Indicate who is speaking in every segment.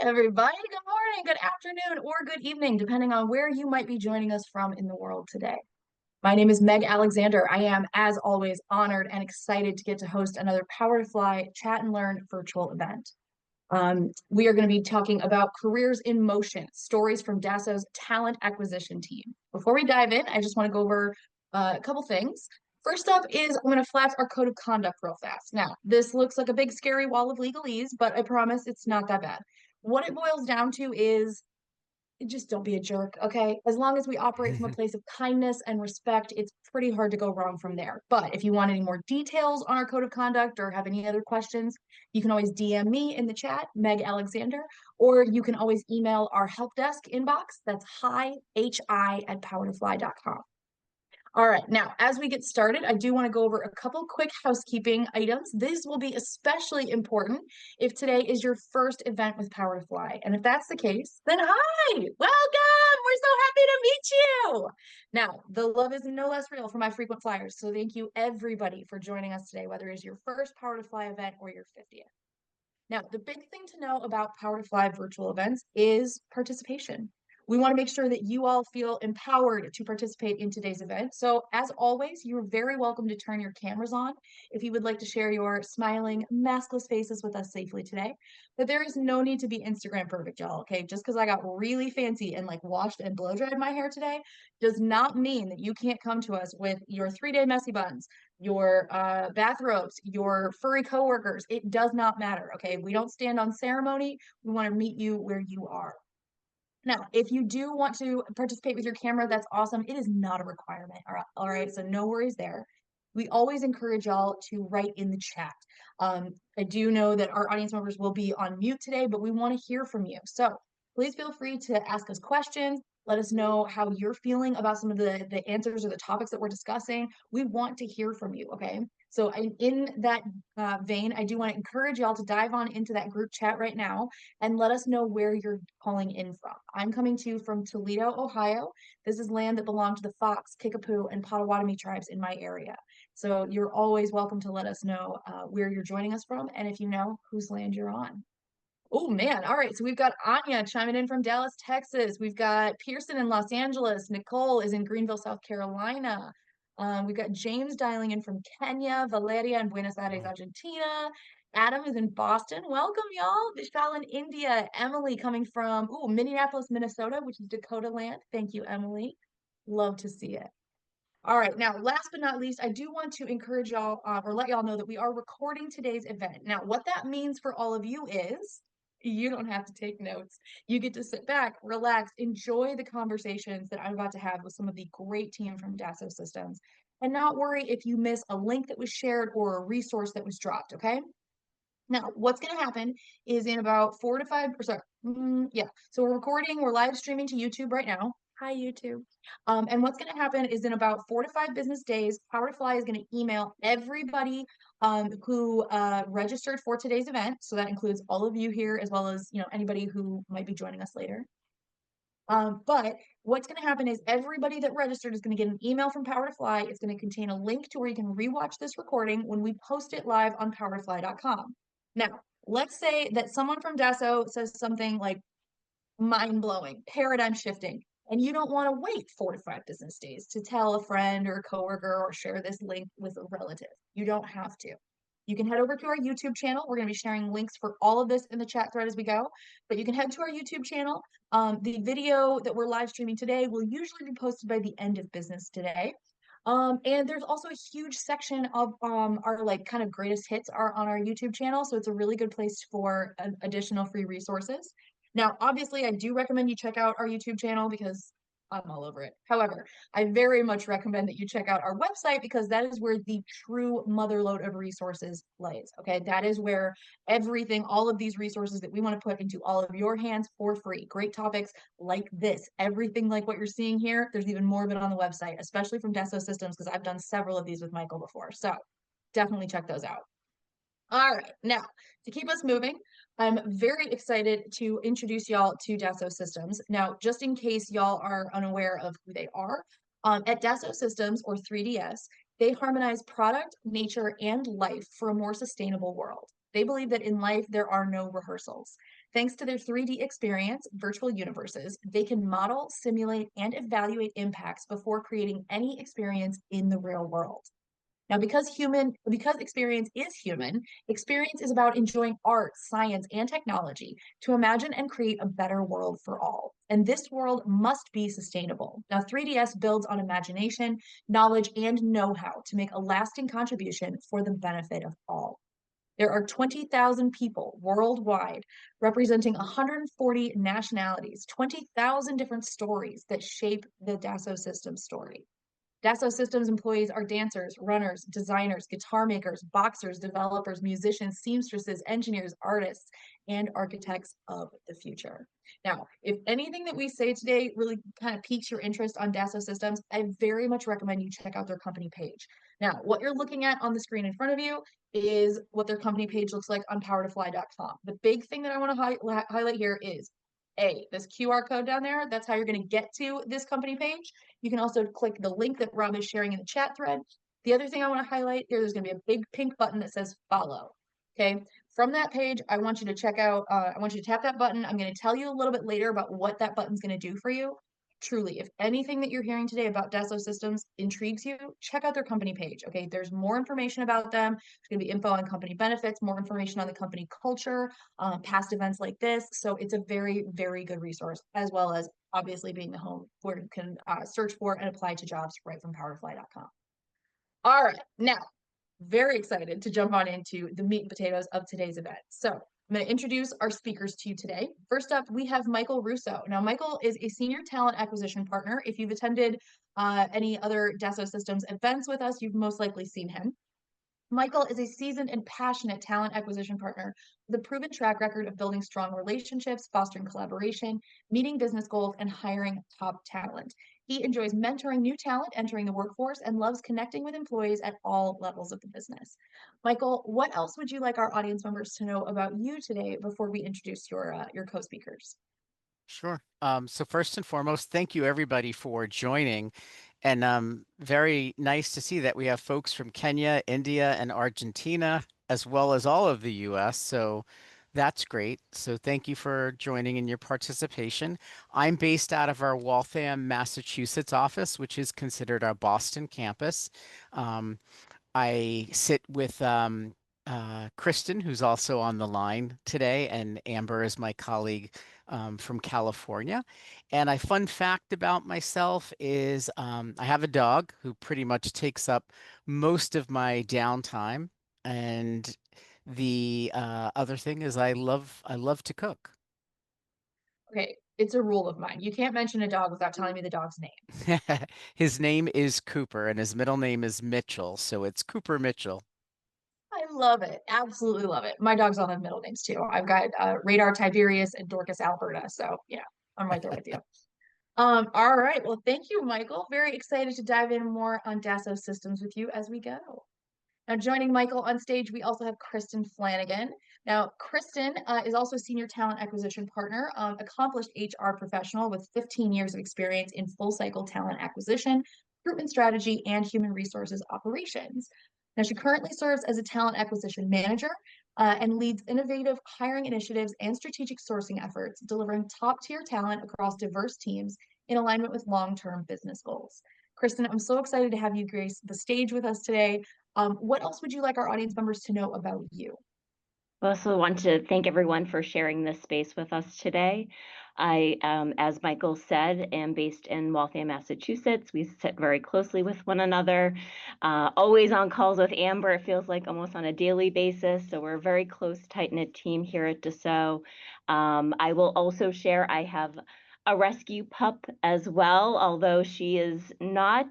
Speaker 1: Everybody. Good morning, good afternoon, or good evening, depending on where you might be joining us from in the world today. My name is Meg Alexander. I am, as always, honored and excited to get to host another Power to Fly Chat and Learn virtual event. We are going to be talking about careers in motion, stories from Dassault's talent acquisition team. Before we dive in, I just want to go over a couple things. First up is I'm going to flash our code of conduct real fast. Now, this looks like a big scary wall of legalese, but I promise it's not that bad. What it boils down to is just don't be a jerk, okay? As long as we operate from a place of kindness and respect, it's pretty hard to go wrong from there. But if you want any more details on our code of conduct or have any other questions, you can always DM me in the chat, Meg Alexander, or you can always email our help desk inbox. That's hi@powertofly.com. All right, now as we get started, I do want to go over a couple quick housekeeping items. This will be especially important if today is your first event with Power to Fly. And if that's the case, then hi, welcome. We're so happy to meet you. Now, the love is no less real for my frequent flyers. So thank you everybody for joining us today, whether it's your first Power to Fly event or your 50th. Now, the big thing to know about Power to Fly virtual events is participation. We want to make sure that you all feel empowered to participate in today's event. So as always, you're very welcome to turn your cameras on if you would like to share your smiling, maskless faces with us safely today. But there is no need to be Instagram perfect, y'all, okay? Just because I got really fancy and like washed and blow dried my hair today does not mean that you can't come to us with your 3-day messy buns, your bathrobes, your furry coworkers. It does not matter, okay? We don't stand on ceremony. We want to meet you where you are. Now, if you do want to participate with your camera, that's awesome. It is not a requirement. All right, so no worries there. We always encourage y'all to write in the chat. I do know that our audience members will be on mute today, but we want to hear from you. So please feel free to ask us questions. Let us know how you're feeling about some of the answers or the topics that we're discussing. We want to hear from you, okay? So in that vein, I do want to encourage y'all to dive on into that group chat right now and let us know where you're calling in from. I'm coming to you from Toledo, Ohio. This is land that belonged to the Fox, Kickapoo, and Potawatomi tribes in my area. So you're always welcome to let us know where you're joining us from and if you know whose land you're on. Oh man, all right. So we've got Anya chiming in from Dallas, Texas. We've got Pearson in Los Angeles. Nicole is in Greenville, South Carolina. We've got James dialing in from Kenya, Valeria in Buenos Aires, Argentina. Adam is in Boston. Welcome, y'all. Vishal in India. Emily coming from Minneapolis, Minnesota, which is Dakota land. Thank you, Emily. Love to see it. All right, now last but not least, I do want to encourage y'all or let y'all know that we are recording today's event. Now, what that means for all of you is you don't have to take notes. You get to sit back, relax, enjoy the conversations that I'm about to have with some of the great team from Dassault Systems, and not worry if you miss a link that was shared or a resource that was dropped, okay? Now, what's going to happen is in about 4 to 5, or sorry, yeah. So we're live streaming to YouTube right now. Hi, YouTube. And what's going to happen is in about 4 to 5 business days, PowerToFly is going to email everybody who registered for today's event. So that includes all of you here, as well as anybody who might be joining us later. But what's going to happen is everybody that registered is going to get an email from PowerToFly. It's going to contain a link to where you can rewatch this recording when we post it live on PowerToFly.com. Now, let's say that someone from Dassault says something like mind-blowing, paradigm shifting, and you don't want to wait 4 to 5 business days to tell a friend or a coworker or share this link with a relative. You don't have to. You can head over to our YouTube channel. We're going to be sharing links for all of this in the chat thread as we go, but you can head to our YouTube channel. The video that we're live streaming today will usually be posted by the end of business today. And there's also a huge section of our like kind of greatest hits are on our YouTube channel. So it's a really good place for additional free resources. Now, obviously, I do recommend you check out our YouTube channel because I'm all over it. However, I very much recommend that you check out our website because that is where the true motherload of resources lays. Okay, that is where everything, all of these resources that we want to put into all of your hands for free. Great topics like this, everything like what you're seeing here. There's even more of it on the website, especially from Dassault Systems because I've done several of these with Michael before. So definitely check those out. All right, now to keep us moving, I'm very excited to introduce y'all to Dassault Systems. Now, just in case y'all are unaware of who they are, at Dassault Systems, or 3DS, they harmonize product, nature, and life for a more sustainable world. They believe that in life, there are no rehearsals. Thanks to their 3D experience, virtual universes, they can model, simulate, and evaluate impacts before creating any experience in the real world. Now, because experience is about enjoying art, science, and technology to imagine and create a better world for all. And this world must be sustainable. Now, 3DS builds on imagination, knowledge, and know-how to make a lasting contribution for the benefit of all. There are 20,000 people worldwide representing 140 nationalities, 20,000 different stories that shape the Dassault Systèmes story. Dassault Systèmes employees are dancers, runners, designers, guitar makers, boxers, developers, musicians, seamstresses, engineers, artists, and architects of the future. Now, if anything that we say today really kind of piques your interest on Dassault Systèmes, I very much recommend you check out their company page. Now, what you're looking at on the screen in front of you is what their company page looks like on PowerToFly.com. The big thing that I want to highlight here is this QR code down there. That's how you're going to get to this company page. You can also click the link that Rob is sharing in the chat thread. The other thing I want to highlight here, there's going to be a big pink button that says follow. Okay. From that page, I want you to check out, I want you to tap that button. I'm going to tell you a little bit later about what that button's going to do for you. Truly, if anything that you're hearing today about Dassault Systèmes intrigues you, check out their company page. Okay. There's more information about them. There's going to be info on company benefits, more information on the company culture, past events like this. So it's a very, very good resource, as well as obviously being the home where you can search for and apply to jobs right from powerfly.com. All right, now, very excited to jump on into the meat and potatoes of today's event. So I'm going to introduce our speakers to you today. First up, we have Michael Russo. Now, Michael is a senior talent acquisition partner. If you've attended any other Dassault Systèmes events with us, you've most likely seen him. Michael is a seasoned and passionate talent acquisition partner with a proven track record of building strong relationships, fostering collaboration, meeting business goals, and hiring top talent. He enjoys mentoring new talent entering the workforce and loves connecting with employees at all levels of the business. Michael, what else would you like our audience members to know about you today before we introduce your co-speakers?
Speaker 2: Sure. So first and foremost, thank you everybody for joining. And very nice to see that we have folks from Kenya, India, and Argentina, as well as all of the US. So that's great. So thank you for joining and your participation. I'm based out of our Waltham, Massachusetts office, which is considered our Boston campus. Um, I sit with Kristen, who's also on the line today, and Amber is my colleague from California. And a fun fact about myself is I have a dog who pretty much takes up most of my downtime. And the other thing is I love to cook.
Speaker 1: Okay, it's a rule of mine. You can't mention a dog without telling me the dog's name.
Speaker 2: His name is Cooper, and his middle name is Mitchell, so it's Cooper Mitchell.
Speaker 1: I love it. Absolutely love it. My dogs all have middle names too. I've got Radar Tiberius and Dorcas Alberta. So yeah, I'm right there with you. All right. Well, thank you, Michael. Very excited to dive in more on Dassault Systèmes with you as we go. Now, joining Michael on stage, we also have Kristen Flanagan. Now, Kristen is also a senior talent acquisition partner, accomplished HR professional with 15 years of experience in full cycle talent acquisition, recruitment strategy, and human resources operations. Now, she currently serves as a talent acquisition manager and leads innovative hiring initiatives and strategic sourcing efforts, delivering top tier talent across diverse teams in alignment with long term business goals. Kristen, I'm so excited to have you grace the stage with us today. What else would you like our audience members to know about you?
Speaker 3: I also want to thank everyone for sharing this space with us today. I, as Michael said, am based in Waltham, Massachusetts. We sit very closely with one another, always on calls with Amber. It feels like almost on a daily basis. So we're a very close, tight-knit team here at Dassault. I will also share I have a rescue pup as well, although she is not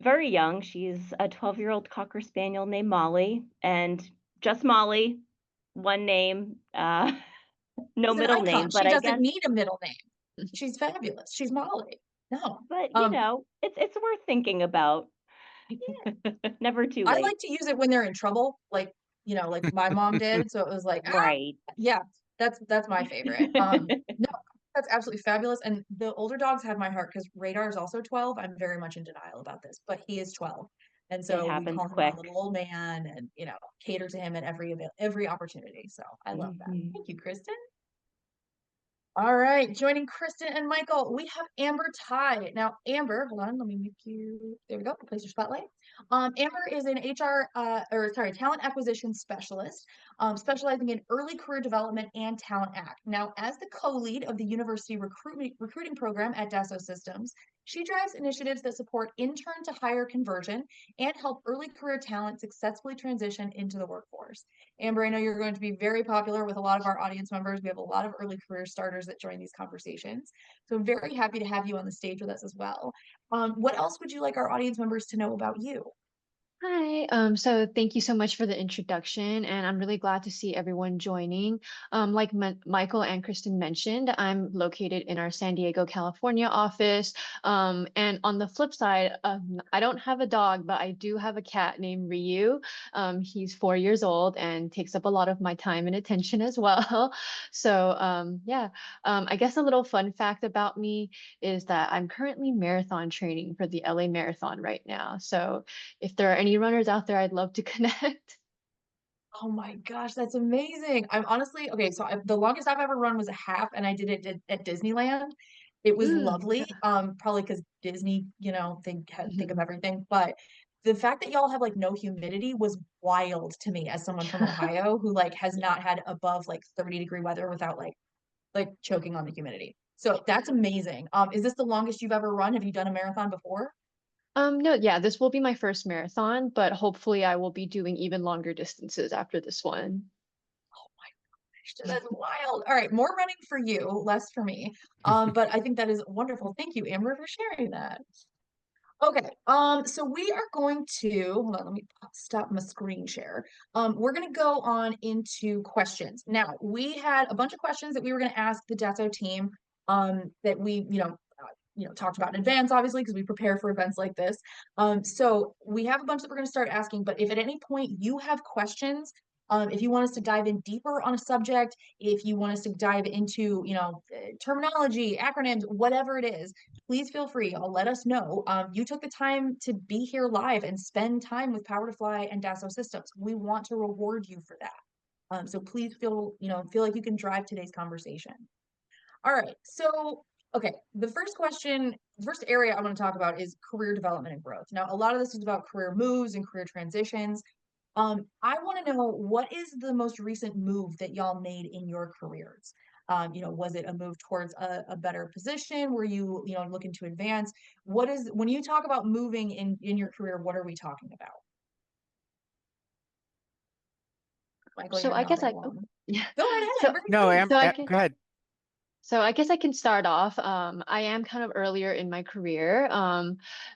Speaker 3: very young. She's a 12-year-old Cocker Spaniel named Molly, and just Molly, one name, no
Speaker 1: She's an
Speaker 3: middle
Speaker 1: icon.
Speaker 3: name,
Speaker 1: She
Speaker 3: but I
Speaker 1: doesn't
Speaker 3: guess,
Speaker 1: need a middle name. She's fabulous. She's Molly. No.
Speaker 3: but you know, it's worth thinking about. Never too
Speaker 1: I
Speaker 3: late.
Speaker 1: like to use it when they're in trouble, like my mom did. So it was like,
Speaker 3: Right.
Speaker 1: yeah, that's my favorite. No, that's absolutely fabulous. And the older dogs have my heart because Radar is also 12. I'm very much in denial about this, but he is 12. And
Speaker 3: It
Speaker 1: so we
Speaker 3: happens
Speaker 1: call him our
Speaker 3: quick.
Speaker 1: little old man and, cater to him at every opportunity. So I love that.
Speaker 3: Mhm.
Speaker 1: Thank you, Kristen. All right, joining Kristen and Michael, we have Amber Ty. Now, Amber, hold on, let me make you, there we go, place your spotlight. Amber is an talent acquisition specialist, specializing in early career development and talent act. Now, as the co-lead of the university recruiting program at Dassault Systems, she drives initiatives that support intern to hire conversion and help early career talent successfully transition into the workforce. Amber, I know you're going to be very popular with a lot of our audience members. We have a lot of early career starters that join these conversations. So I'm very happy to have you on the stage with us as well. What else would you like our audience members to know about you?
Speaker 4: Hi, so thank you so much for the introduction, and I'm really glad to see everyone joining. Like Michael and Kristen mentioned, I'm located in our San Diego, California office. And on the flip side, I don't have a dog, but I do have a cat named Ryu. He's 4 years old and takes up a lot of my time and attention as well. So yeah, I guess a little fun fact about me is that I'm currently marathon training for the LA Marathon right now. So if there are any runners out there, I'd love to connect.
Speaker 1: Oh my gosh, that's amazing. I'm honestly, okay, so the longest I've ever run was a half, and I did it at Disneyland. It was lovely, probably because Disney, think of everything. But the fact that y'all have like no humidity was wild to me as someone from Ohio who like has not had above like 30-degree weather without like choking on the humidity. So that's amazing. Is this the longest you've ever run? Have you done a marathon before?
Speaker 4: No, yeah, this will be my first marathon, but hopefully I will be doing even longer distances after this one.
Speaker 1: Oh my gosh, that's wild. All right, more running for you, less for me. But I think that is wonderful. Thank you, Amber, for sharing that. Okay, so we are going to, hold on, let me stop my screen share. We're gonna go on into questions. Now, we had a bunch of questions that we were gonna ask the Dassault team, that we, talked about in advance, obviously, because we prepare for events like this. So we have a bunch that we're gonna start asking, but if at any point you have questions, if you want us to dive in deeper on a subject, if you want us to dive into, terminology, acronyms, whatever it is, please feel free. I'll let us know. You took the time to be here live and spend time with PowerToFly and Dassault Systems. We want to reward you for that. So please feel like you can drive today's conversation. All right. So, okay, the first area I want to talk about is career development and growth. Now, a lot of this is about career moves and career transitions. I want to know, what is the most recent move that y'all made in your careers? Was it a move towards a better position? Were you, looking to advance? When you talk about moving in your career, what are we talking about? Michael,
Speaker 4: So
Speaker 1: you're
Speaker 4: I guess
Speaker 1: nodding
Speaker 4: I,
Speaker 1: along.
Speaker 4: yeah.
Speaker 1: Go right ahead,
Speaker 4: So
Speaker 1: Amber.
Speaker 2: No,
Speaker 1: Please.
Speaker 4: so I
Speaker 2: Go ahead.
Speaker 4: So I guess I can start off. I am kind of earlier in my career.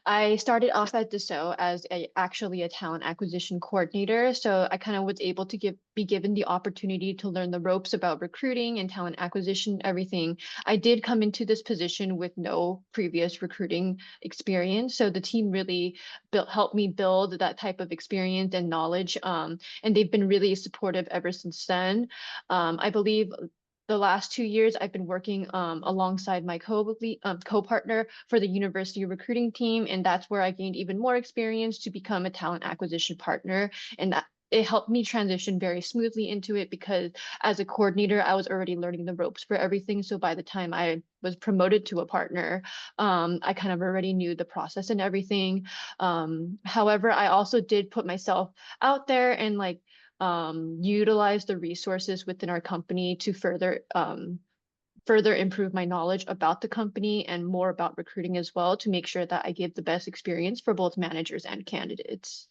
Speaker 4: I started off at Dassault as actually a talent acquisition coordinator. So I kind of was able to be given the opportunity to learn the ropes about recruiting and talent acquisition, everything. I did come into this position with no previous recruiting experience. So the team really helped me build that type of experience and knowledge. And they've been really supportive ever since then. I believe the last 2 years, I've been working alongside my co-partner for the university recruiting team, and that's where I gained even more experience to become a talent acquisition partner. And that it helped me transition very smoothly into it because as a coordinator, I was already learning the ropes for everything. So by the time I was promoted to a partner, I kind of already knew the process and everything. However, I also did put myself out there and utilize the resources within our company to further improve my knowledge about the company and more about recruiting as well to make sure that I give the best experience for both managers and candidates.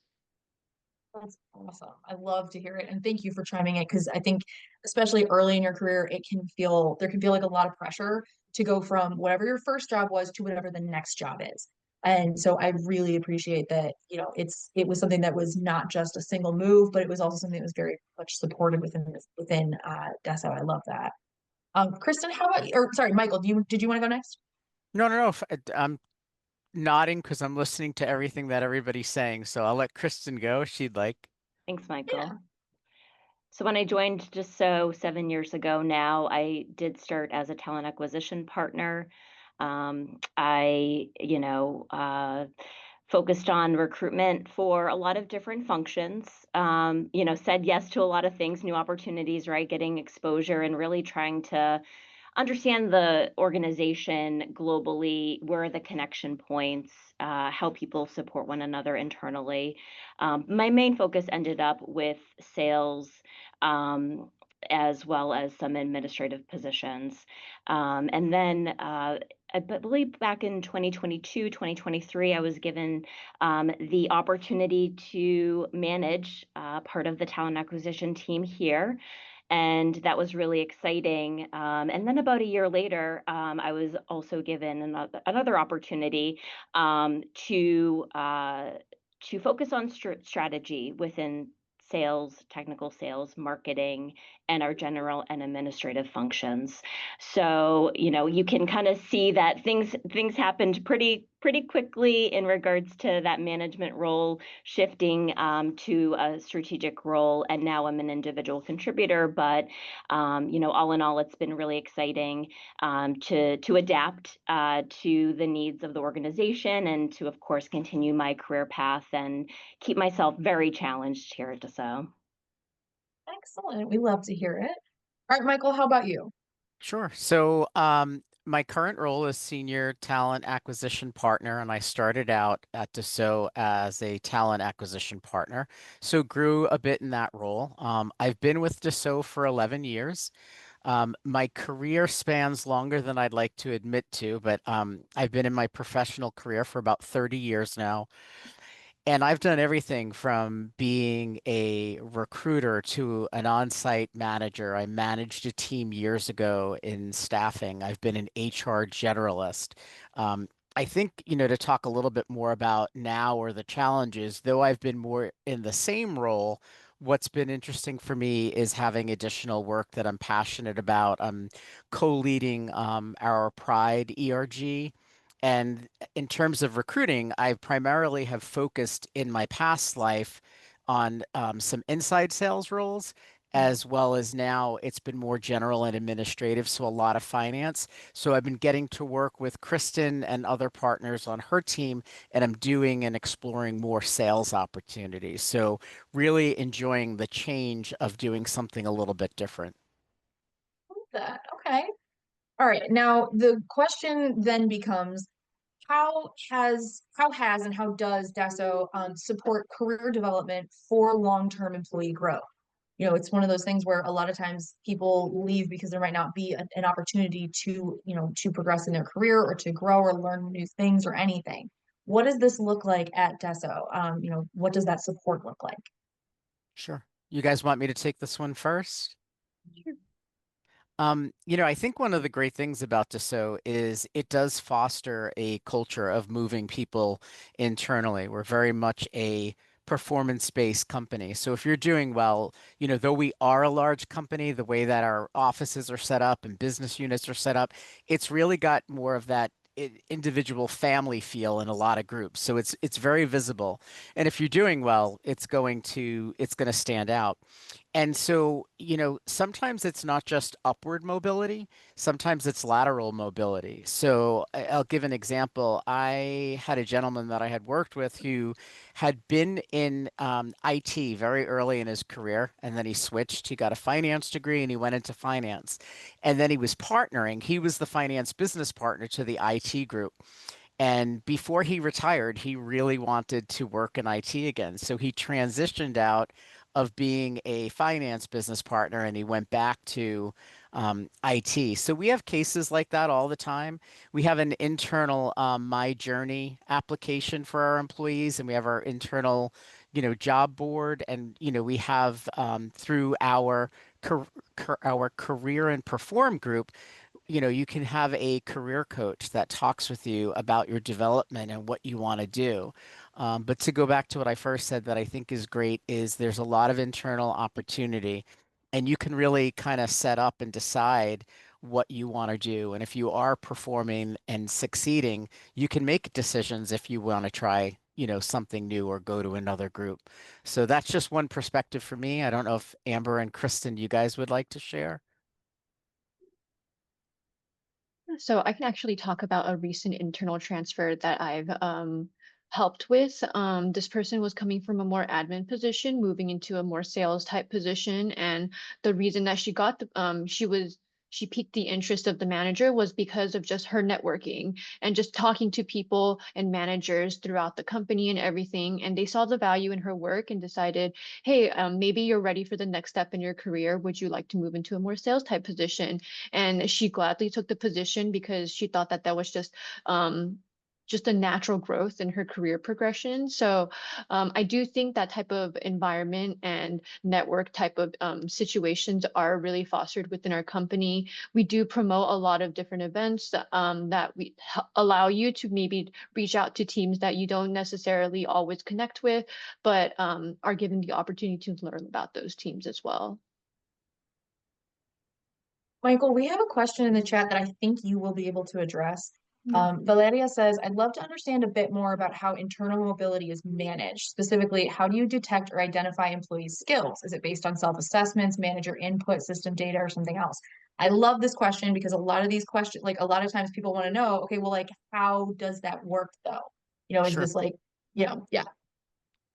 Speaker 1: That's awesome. I love to hear it. And thank you for chiming in, because I think especially early in your career, there can feel like a lot of pressure to go from whatever your first job was to whatever the next job is. And so I really appreciate that, it was something that was not just a single move, but it was also something that was very much supported within Dassault. I love that. Kristen, how about you? Or sorry, Michael, did you want to go next?
Speaker 2: No, no, no. I'm nodding because I'm listening to everything that everybody's saying. So I'll let Kristen go if she'd like.
Speaker 3: Thanks,
Speaker 1: Yeah.
Speaker 3: Michael. So when I joined Dassault 7 years ago now, I did start as a talent acquisition partner. I, focused on recruitment for a lot of different functions. Said yes to a lot of things, new opportunities, right? Getting exposure and really trying to understand the organization globally, where are the connection points, how people support one another internally. My main focus ended up with sales, as well as some administrative positions. And then I believe back in 2022, 2023, I was given the opportunity to manage part of the talent acquisition team here. And that was really exciting. And then about a year later, I was also given another opportunity to focus on strategy within sales, technical sales, marketing, and our general and administrative functions. So, you can kind of see that things happened pretty quickly in regards to that management role shifting to a strategic role, and now I'm an individual contributor. But all in all, it's been really exciting to adapt to the needs of the organization, and to, of course, continue my career path and keep myself very challenged here at Dassault.
Speaker 1: Excellent. We love to hear it. All right, Michael, how about you?
Speaker 2: Sure. So, my current role is Senior Talent Acquisition Partner, and I started out at Dassault as a talent acquisition partner. So grew a bit in that role. I've been with Dassault for 11 years. My career spans longer than I'd like to admit to, but I've been in my professional career for about 30 years now. And I've done everything from being a recruiter to an on-site manager. I managed a team years ago in staffing. I've been an HR generalist. I think, to talk a little bit more about now or the challenges, though I've been more in the same role, what's been interesting for me is having additional work that I'm passionate about. I'm co-leading our Pride ERG. And in terms of recruiting, I primarily have focused in my past life on some inside sales roles, as well as now it's been more general and administrative, so a lot of finance. So I've been getting to work with Kristen and other partners on her team, and I'm doing and exploring more sales opportunities. So really enjoying the change of doing something a little bit different.
Speaker 1: Love that. Okay. All right. Now the question then becomes, how has and how does Dassault support career development for long-term employee growth? It's one of those things where a lot of times people leave because there might not be an opportunity to progress in their career or to grow or learn new things or anything. What does this look like at Dassault? What does that support look like?
Speaker 2: Sure. You guys want me to take this one first? I think one of the great things about Dassault is it does foster a culture of moving people internally. We're very much a performance-based company. So if you're doing well, though we are a large company, the way that our offices are set up and business units are set up, it's really got more of that individual family feel in a lot of groups. So it's very visible. And if you're doing well, it's going to stand out. And so, sometimes it's not just upward mobility, sometimes it's lateral mobility. So I'll give an example. I had a gentleman that I had worked with who had been in IT very early in his career, and then he switched. He got a finance degree and he went into finance. And then he was partnering. He was the finance business partner to the IT group. And before he retired, he really wanted to work in IT again. So he transitioned out of being a finance business partner and he went back to IT. So we have cases like that all the time. We have an internal My Journey application for our employees, and we have our internal, job board, and we have through our career and perform group, you can have a career coach that talks with you about your development and what you want to do. But to go back to what I first said that I think is great is there's a lot of internal opportunity, and you can really kind of set up and decide what you want to do. And if you are performing and succeeding, you can make decisions if you want to try, something new or go to another group. So that's just one perspective for me. I don't know if Amber and Kristen, you guys would like to share.
Speaker 4: So I can actually talk about a recent internal transfer that I've helped with. This person was coming from a more admin position, moving into a more sales type position. And the reason that she got she piqued the interest of the manager was because of just her networking and just talking to people and managers throughout the company and everything. And they saw the value in her work and decided, hey, maybe you're ready for the next step in your career. Would you like to move into a more sales type position? And she gladly took the position because she thought that that was just a natural growth in her career progression. So I do think that type of environment and network type of situations are really fostered within our company. We do promote a lot of different events that we allow you to maybe reach out to teams that you don't necessarily always connect with, but are given the opportunity to learn about those teams as well.
Speaker 1: Michael, we have a question in the chat that I think you will be able to address.
Speaker 4: Yeah.
Speaker 1: Valeria says, I'd love to understand a bit more about how internal mobility is managed. Specifically, how do you detect or identify employees' skills? Is it based on self-assessments, manager input, system data, or something else? I love this question because a lot of these questions, like a lot of times people want to know, okay, well, like, how does that work though? Is
Speaker 2: Sure.
Speaker 1: this like, yeah.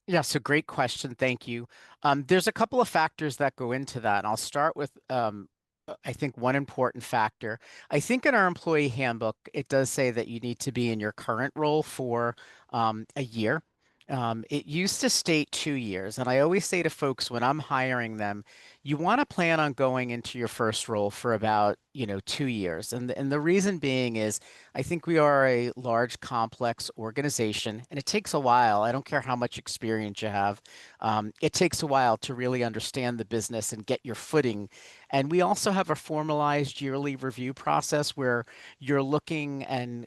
Speaker 2: Yeah, so great question. Thank you. There's a couple of factors that go into that. And I'll start with, I think, one important factor. I think in our employee handbook, it does say that you need to be in your current role for a year. It used to state 2 years. And I always say to folks when I'm hiring them, you want to plan on going into your first role for about, 2 years. And the reason being is I think we are a large, complex organization, and it takes a while. I don't care how much experience you have. It takes a while to really understand the business and get your footing. And we also have a formalized yearly review process where you're looking and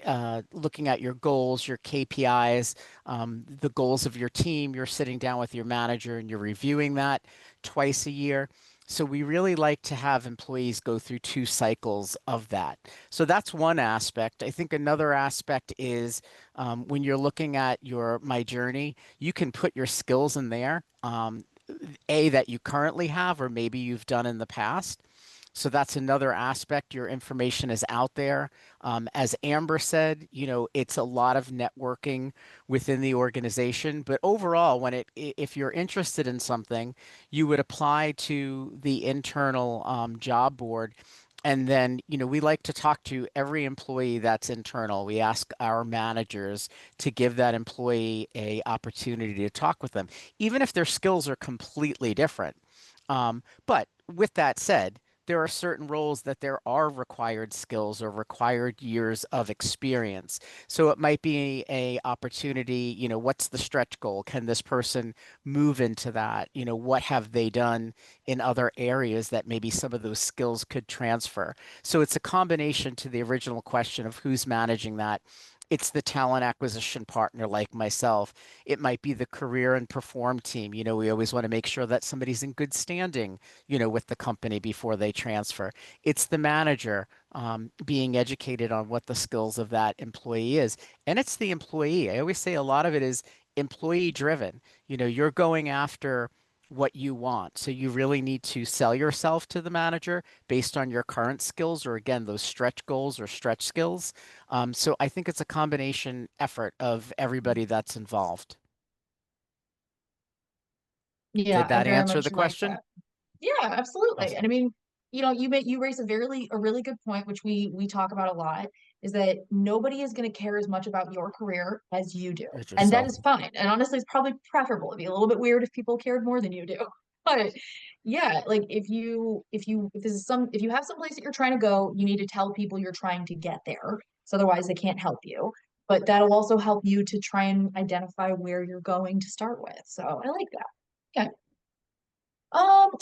Speaker 2: looking at your goals, your KPIs, the goals of your team. You're sitting down with your manager and you're reviewing that twice a year. So we really like to have employees go through 2 cycles of that. So that's one aspect. I think another aspect is when you're looking at your My Journey, you can put your skills in there, that you currently have or maybe you've done in the past. So that's another aspect. Your information is out there. As Amber said, it's a lot of networking within the organization. But overall, if you're interested in something, you would apply to the internal job board. And then, we like to talk to every employee that's internal. We ask our managers to give that employee a opportunity to talk with them, even if their skills are completely different. But with that said, there are certain roles that there are required skills or required years of experience. So it might be a opportunity, what's the stretch goal? Can this person move into that? What have they done in other areas that maybe some of those skills could transfer? So it's a combination to the original question of who's managing that. It's the talent acquisition partner like myself. It might be the career and perform team. We always want to make sure that somebody's in good standing, with the company before they transfer. It's the manager being educated on what the skills of that employee is. And it's the employee. I always say a lot of it is employee driven. You're going after what you want. So you really need to sell yourself to the manager based on your current skills, or again, those stretch goals or stretch skills. So I think it's a combination effort of everybody that's involved.
Speaker 1: Yeah,
Speaker 2: Did
Speaker 1: I
Speaker 2: that
Speaker 1: very
Speaker 2: answer
Speaker 1: much
Speaker 2: the
Speaker 1: like
Speaker 2: question?
Speaker 1: that. Yeah, absolutely.
Speaker 2: Awesome.
Speaker 1: And I mean, you raise a really good point, which we talk about a lot, is that nobody is going to care as much about your career as you do.
Speaker 2: As
Speaker 1: And that
Speaker 2: yourself.
Speaker 1: is fine. And honestly, it's probably preferable. It'd be a little bit weird if people cared more than you do. But yeah, like if you have some place that you're trying to go, you need to tell people you're trying to get there. So otherwise they can't help you. But that'll also help you to try and identify where you're going to start with. So I like that. Yeah.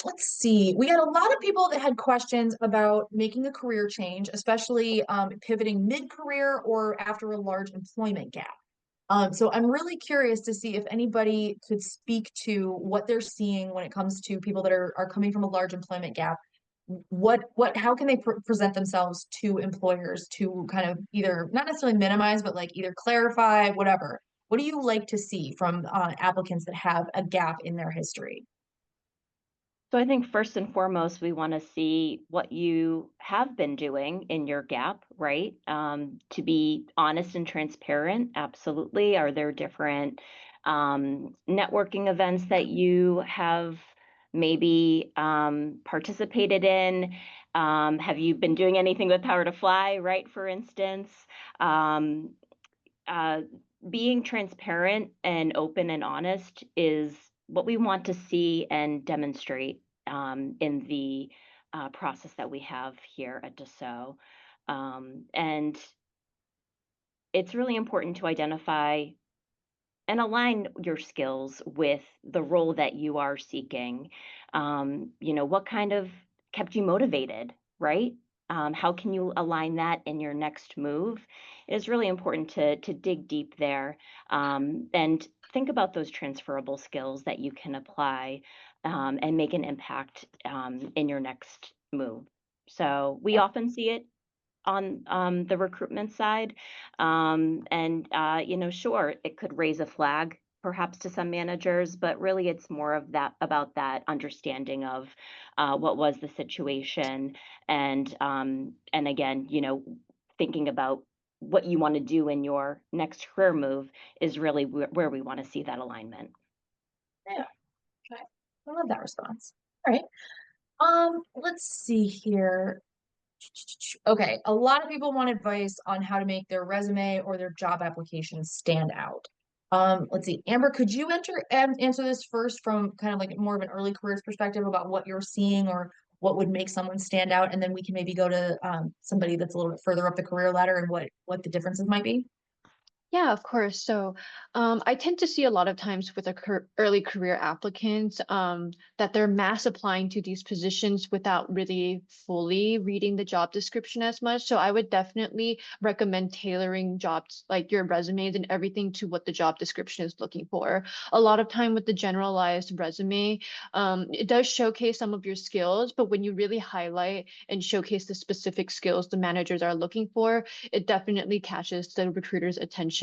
Speaker 1: Let's see. We had a lot of people that had questions about making a career change, especially pivoting mid-career or after a large employment gap. So I'm really curious to see if anybody could speak to what they're seeing when it comes to people that are coming from a large employment gap. How can they present themselves to employers to kind of either not necessarily minimize, but like either clarify, whatever. What do you like to see from applicants that have a gap in their history?
Speaker 3: So I think first and foremost, we want to see what you have been doing in your gap, right? To be honest and transparent, absolutely. Are there different networking events that you have maybe participated in? Have you been doing anything with Power to Fly, right, for instance? Um, uh, Being transparent and open and honest is what we want to see and demonstrate in the process that we have here at Dassault. And it's really important to identify and align your skills with the role that you are seeking. What kind of kept you motivated, right? How can you align that in your next move? It is really important to dig deep there and think about those transferable skills that you can apply and make an impact in your next move. So we often see it on the recruitment side. Sure, it could raise a flag perhaps to some managers, but really it's more of that about that understanding of what was the situation and again, thinking about what you want to do in your next career move is really where we want to see that alignment.
Speaker 1: Yeah. Okay. I love that response. All right. Let's see here. Okay, a lot of people want advice on how to make their resume or their job application stand out. Let's see, Amber, could you answer this first from kind of like more of an early careers perspective about what you're seeing or what would make someone stand out, and then we can maybe go to somebody that's a little bit further up the career ladder and what the differences might be.
Speaker 4: Yeah, of course. So I tend to see a lot of times with early career applicants that they're mass applying to these positions without really fully reading the job description as much. So I would definitely recommend tailoring jobs like your resumes and everything to what the job description is looking for. A lot of time with the generalized resume, it does showcase some of your skills, but when you really highlight and showcase the specific skills the managers are looking for, it definitely catches the recruiter's attention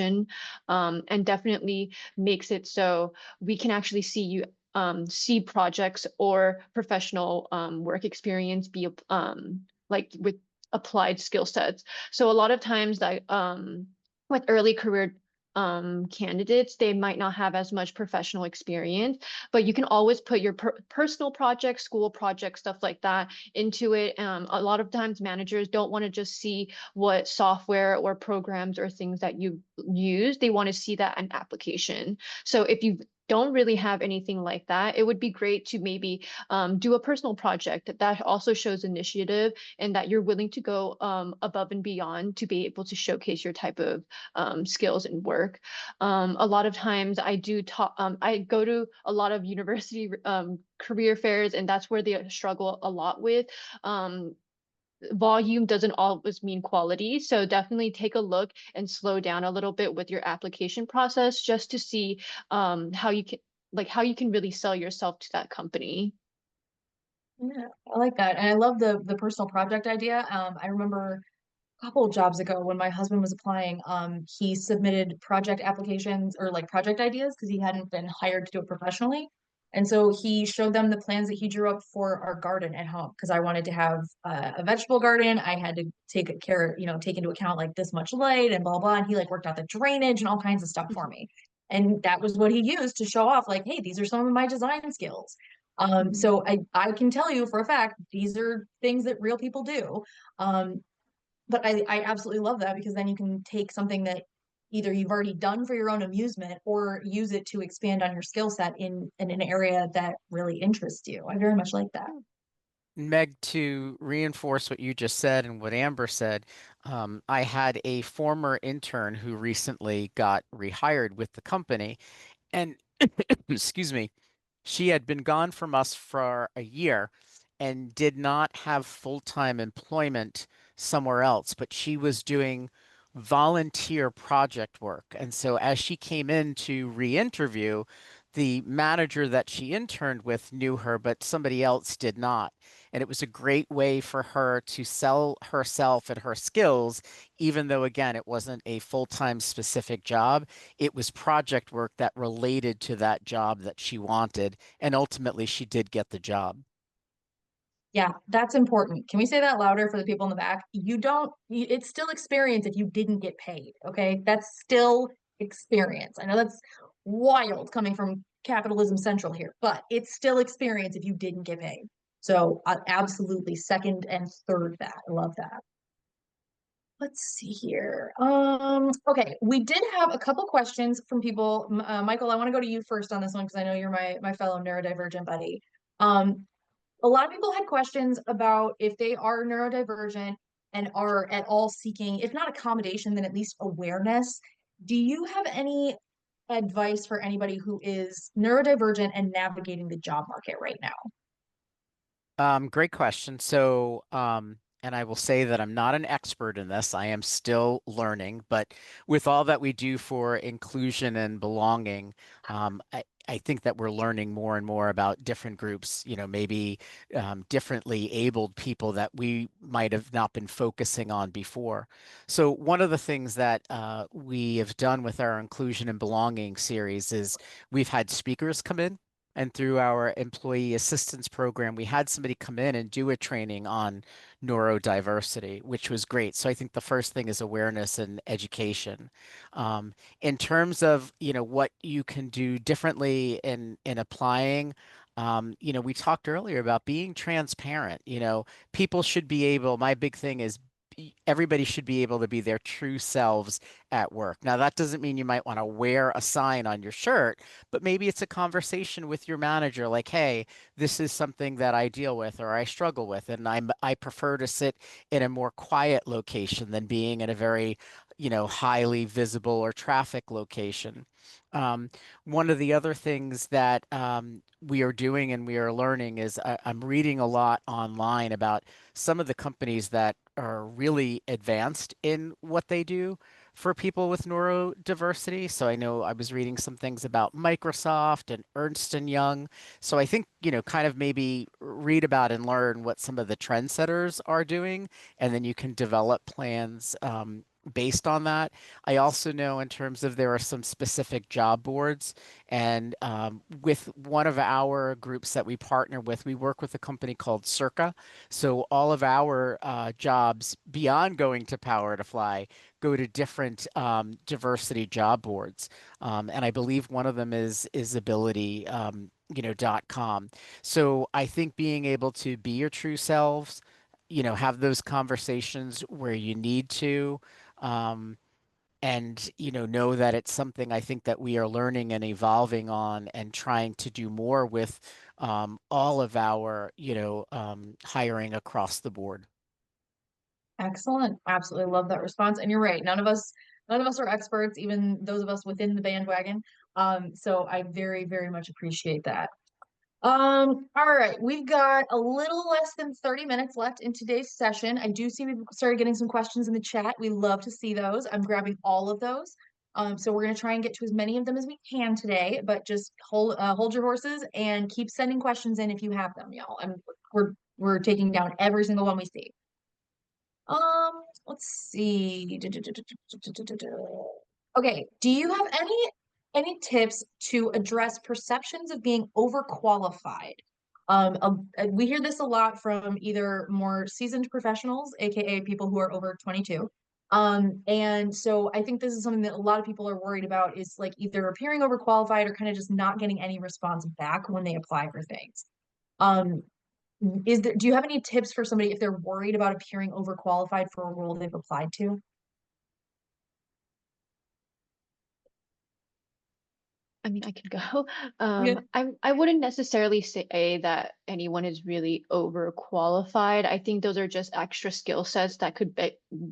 Speaker 4: and definitely makes it so we can actually see you see projects or professional work experience be like with applied skill sets. So a lot of times that with early career candidates, they might not have as much professional experience, but you can always put your personal projects, school projects, stuff like that into it. A lot of times managers don't want to just see what software or programs or things that you use. They want to see that in application. So if you don't really have anything like that, it would be great to maybe do a personal project that also shows initiative and that you're willing to go above and beyond to be able to showcase your type of skills and work. A lot of times I do talk, I go to a lot of university career fairs, and that's where they struggle a lot with. Volume doesn't always mean quality. So definitely take a look and slow down a little bit with your application process just to see how you can really sell yourself to that company.
Speaker 1: Yeah, I like that. And I love the personal project idea. I remember couple of jobs ago when my husband was applying, he submitted project applications or like project ideas because he hadn't been hired to do it professionally. And so he showed them the plans that he drew up for our garden at home because I wanted to have a vegetable garden. I had to take into account like this much light and blah blah. And he like worked out the drainage and all kinds of stuff for me. And that was what he used to show off, like, hey, these are some of my design skills. So I can tell you for a fact, these are things that real people do. But I absolutely love that because then you can take something that either you've already done for your own amusement or use it to expand on your skill set in an area that really interests you. I very much like that.
Speaker 2: Meg, to reinforce what you just said and what Amber said, I had a former intern who recently got rehired with the company, and excuse me, she had been gone from us for a year and did not have full-time employment somewhere else, but she was doing volunteer project work. And so as she came in to re-interview, the manager that she interned with knew her, but somebody else did not. And it was a great way for her to sell herself and her skills, even though, again, it wasn't a full-time specific job. It was project work that related to that job that she wanted. And ultimately, she did get the job.
Speaker 1: Yeah, that's important. Can we say that louder for the people in the back? It's still experience if you didn't get paid, okay? That's still experience. I know that's wild coming from Capitalism Central here, but it's still experience if you didn't get paid. So absolutely second and third that. I love that. Let's see here. Okay, we did have a couple questions from people. Michael, I want to go to you first on this one because I know you're my fellow neurodivergent buddy. Um, a lot of people had questions about if they are neurodivergent and are at all seeking, if not accommodation, then at least awareness. Do you have any advice for anybody who is neurodivergent and navigating the job market right now?
Speaker 2: Great question. So, and I will say that I'm not an expert in this. I am still learning, but with all that we do for inclusion and belonging, I think that we're learning more and more about different groups, maybe differently abled people that we might have not been focusing on before. So one of the things that we have done with our inclusion and belonging series is we've had speakers come in. And through our employee assistance program, we had somebody come in and do a training on neurodiversity, which was great. So I think the first thing is awareness and education. In terms of, what you can do differently in applying, we talked earlier about being transparent. People should be able, my big thing is everybody should be able to be their true selves at work. Now, that doesn't mean you might want to wear a sign on your shirt, but maybe it's a conversation with your manager like, hey, this is something that I deal with or I struggle with, and I prefer to sit in a more quiet location than being in a very, highly visible or traffic location. Um, One of the other things that we are doing and we are learning is I'm reading a lot online about some of the companies that are really advanced in what they do for people with neurodiversity. So I know I was reading some things about Microsoft and Ernst and Young. So I think, kind of maybe read about and learn what some of the trendsetters are doing, and then you can develop plans based on that. I also know in terms of there are some specific job boards, and with one of our groups that we partner with, we work with a company called Circa. So all of our jobs beyond going to Power to Fly go to different diversity job boards, and I believe one of them is Ability. .com. So I think being able to be your true selves, have those conversations where you need to, um, and know that it's something I think that we are learning and evolving on and trying to do more with all of our hiring across the board.
Speaker 1: Excellent. Absolutely love that response. And you're right. None of us are experts, even those of us within the bandwagon. So I very, very much appreciate that. All right, we've got a little less than 30 minutes left in today's session. I do see we've started getting some questions in the chat. We love to see those. I'm grabbing all of those. So we're gonna try and get to as many of them as we can today, but just hold your horses and keep sending questions in if you have them, y'all. We're taking down every single one we see. Let's see. Okay, do you have any tips to address perceptions of being overqualified? We hear this a lot from either more seasoned professionals, aka people who are over 22. And so I think this is something that a lot of people are worried about is like either appearing overqualified or kind of just not getting any response back when they apply for things. Um, do you have any tips for somebody if they're worried about appearing overqualified for a role they've applied to?
Speaker 4: I mean, I could go.
Speaker 1: Yeah.
Speaker 4: I wouldn't necessarily say that anyone is really overqualified. I think those are just extra skill sets that could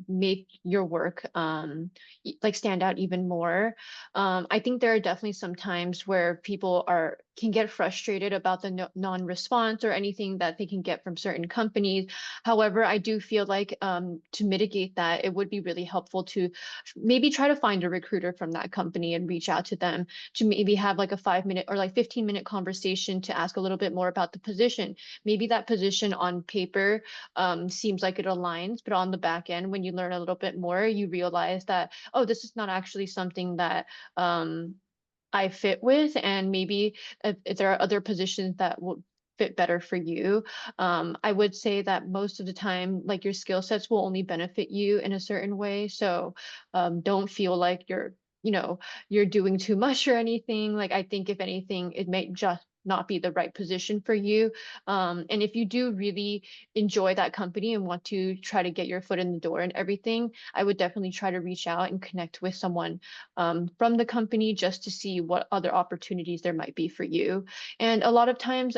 Speaker 4: make your work like stand out even more. I think there are definitely some times where people can get frustrated about the non-response or anything that they can get from certain companies. However, I do feel like to mitigate that, it would be really helpful to maybe try to find a recruiter from that company and reach out to them to maybe have like a 5 minute or like 15-minute conversation to ask a little bit more about the position. Maybe that position on paper seems like it aligns, but on the back end, when you learn a little bit more, you realize that, oh, this is not actually something that I fit with. And maybe if there are other positions that fit better for you. I would say that most of the time, like your skill sets will only benefit you in a certain way. So don't feel like you're doing too much or anything. Like I think if anything, it may just not be the right position for you. And if you do really enjoy that company and want to try to get your foot in the door and everything, I would definitely try to reach out and connect with someone from the company just to see what other opportunities there might be for you. And a lot of times,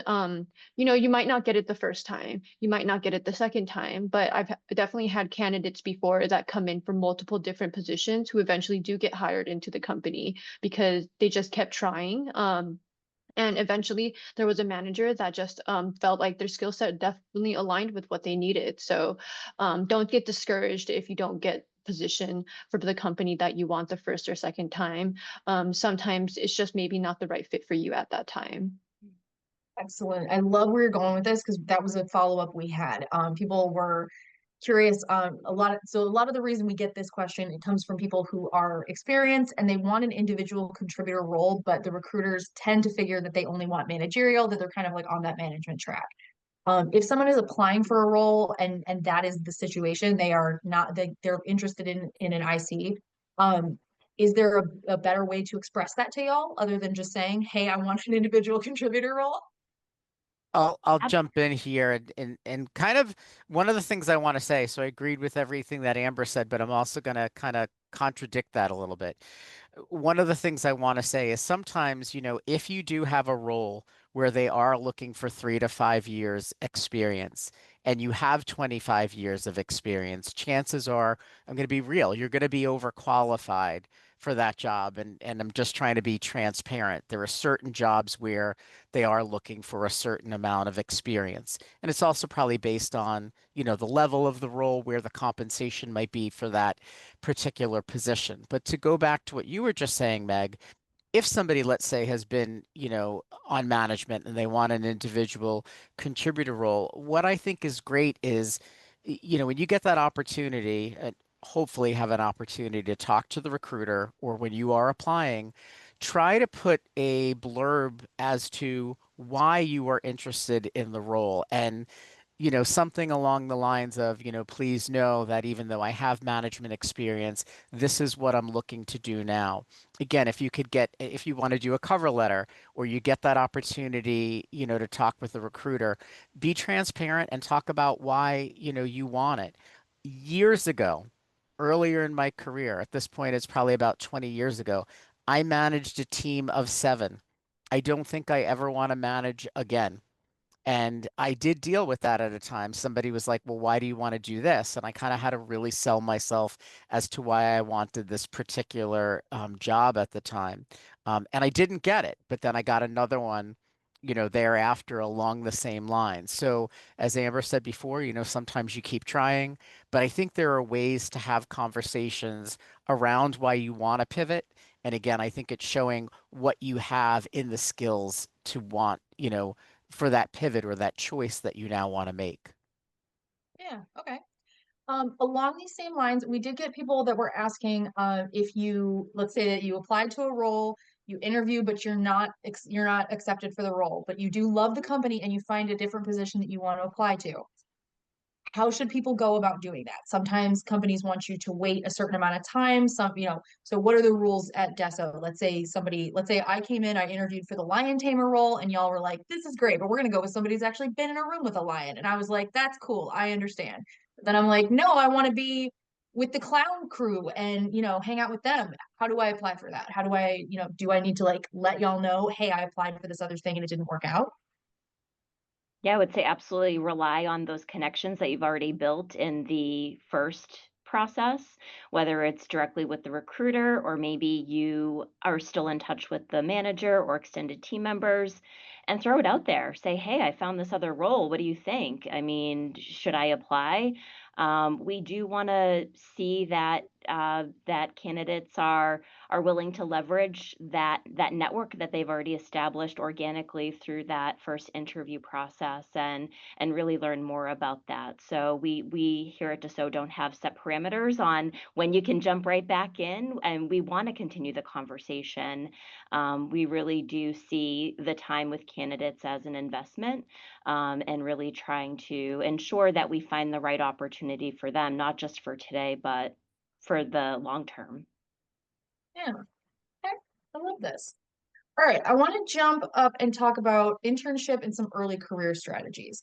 Speaker 4: you might not get it the first time, you might not get it the second time, but I've definitely had candidates before that come in from multiple different positions who eventually do get hired into the company because they just kept trying. And eventually there was a manager that just felt like their skill set definitely aligned with what they needed. So don't get discouraged if you don't get position for the company that you want the first or second time. Sometimes it's just maybe not the right fit for you at that time.
Speaker 1: Excellent. I love where you're going with this because that was a follow-up we had. People were curious. So a lot of the reason we get this question, it comes from people who are experienced and they want an individual contributor role, but the recruiters tend to figure that they only want managerial, that they're kind of like on that management track. If someone is applying for a role and that is the situation, they are not they're interested in an IC. Is there a better way to express that to y'all other than just saying, "Hey, I want an individual contributor role"?
Speaker 2: I'll jump in here and kind of one of the things I want to say. So I agreed with everything that Amber said, but I'm also going to kind of contradict that a little bit. One of the things I want to say is sometimes, if you do have a role where they are looking for 3 to 5 years experience and you have 25 years of experience, chances are, I'm going to be real, you're going to be overqualified for that job. And I'm just trying to be transparent. There are certain jobs where they are looking for a certain amount of experience. And it's also probably based on, the level of the role, where the compensation might be for that particular position. But to go back to what you were just saying, Meg, if somebody, let's say, has been, on management and they want an individual contributor role, what I think is great is, when you get that opportunity, and hopefully have an opportunity to talk to the recruiter, or when you are applying, try to put a blurb as to why you are interested in the role. And something along the lines of, please know that even though I have management experience, this is what I'm looking to do now. Again, if you want to do a cover letter or you get that opportunity, to talk with the recruiter, be transparent and talk about why, you want it. Years ago, earlier in my career, at this point, it's probably about 20 years ago, I managed a team of 7. I don't think I ever want to manage again. And I did deal with that at a time. Somebody was like, well, why do you want to do this? And I kind of had to really sell myself as to why I wanted this particular job at the time. And I didn't get it, but then I got another one, thereafter along the same lines. So, as Amber said before, sometimes you keep trying, but I think there are ways to have conversations around why you want to pivot. And again, I think it's showing what you have in the skills to want, for that pivot or that choice that you now want to make.
Speaker 1: Yeah, okay. Along these same lines, we did get people that were asking if let's say that you applied to a role, you interview, but you're not accepted for the role, but you do love the company and you find a different position that you want to apply to. How should people go about doing that? Sometimes companies want you to wait a certain amount of time. So what are the rules at Dassault? Let's say I came in, I interviewed for the lion tamer role, and y'all were like, this is great, but we're going to go with somebody who's actually been in a room with a lion. And I was like, that's cool. I understand. But then I'm like, no, I want to be with the clown crew and, hang out with them. How do I apply for that? How do I, do I need to like let y'all know, hey, I applied for this other thing and it didn't work out?
Speaker 3: Yeah, I would say absolutely rely on those connections that you've already built in the first process, whether it's directly with the recruiter or maybe you are still in touch with the manager or extended team members, and throw it out there. Say, hey, I found this other role. What do you think? I mean, should I apply? We do want to see that that candidates are willing to leverage that network that they've already established organically through that first interview process, and really learn more about that. So we here at Dassault don't have set parameters on when you can jump right back in, and we want to continue the conversation. We really do see the time with candidates as an investment, and really trying to ensure that we find the right opportunity for them, not just for today, but for the long term.
Speaker 1: Yeah. Okay. I love this. All right, I want to jump up and talk about internship and some early career strategies.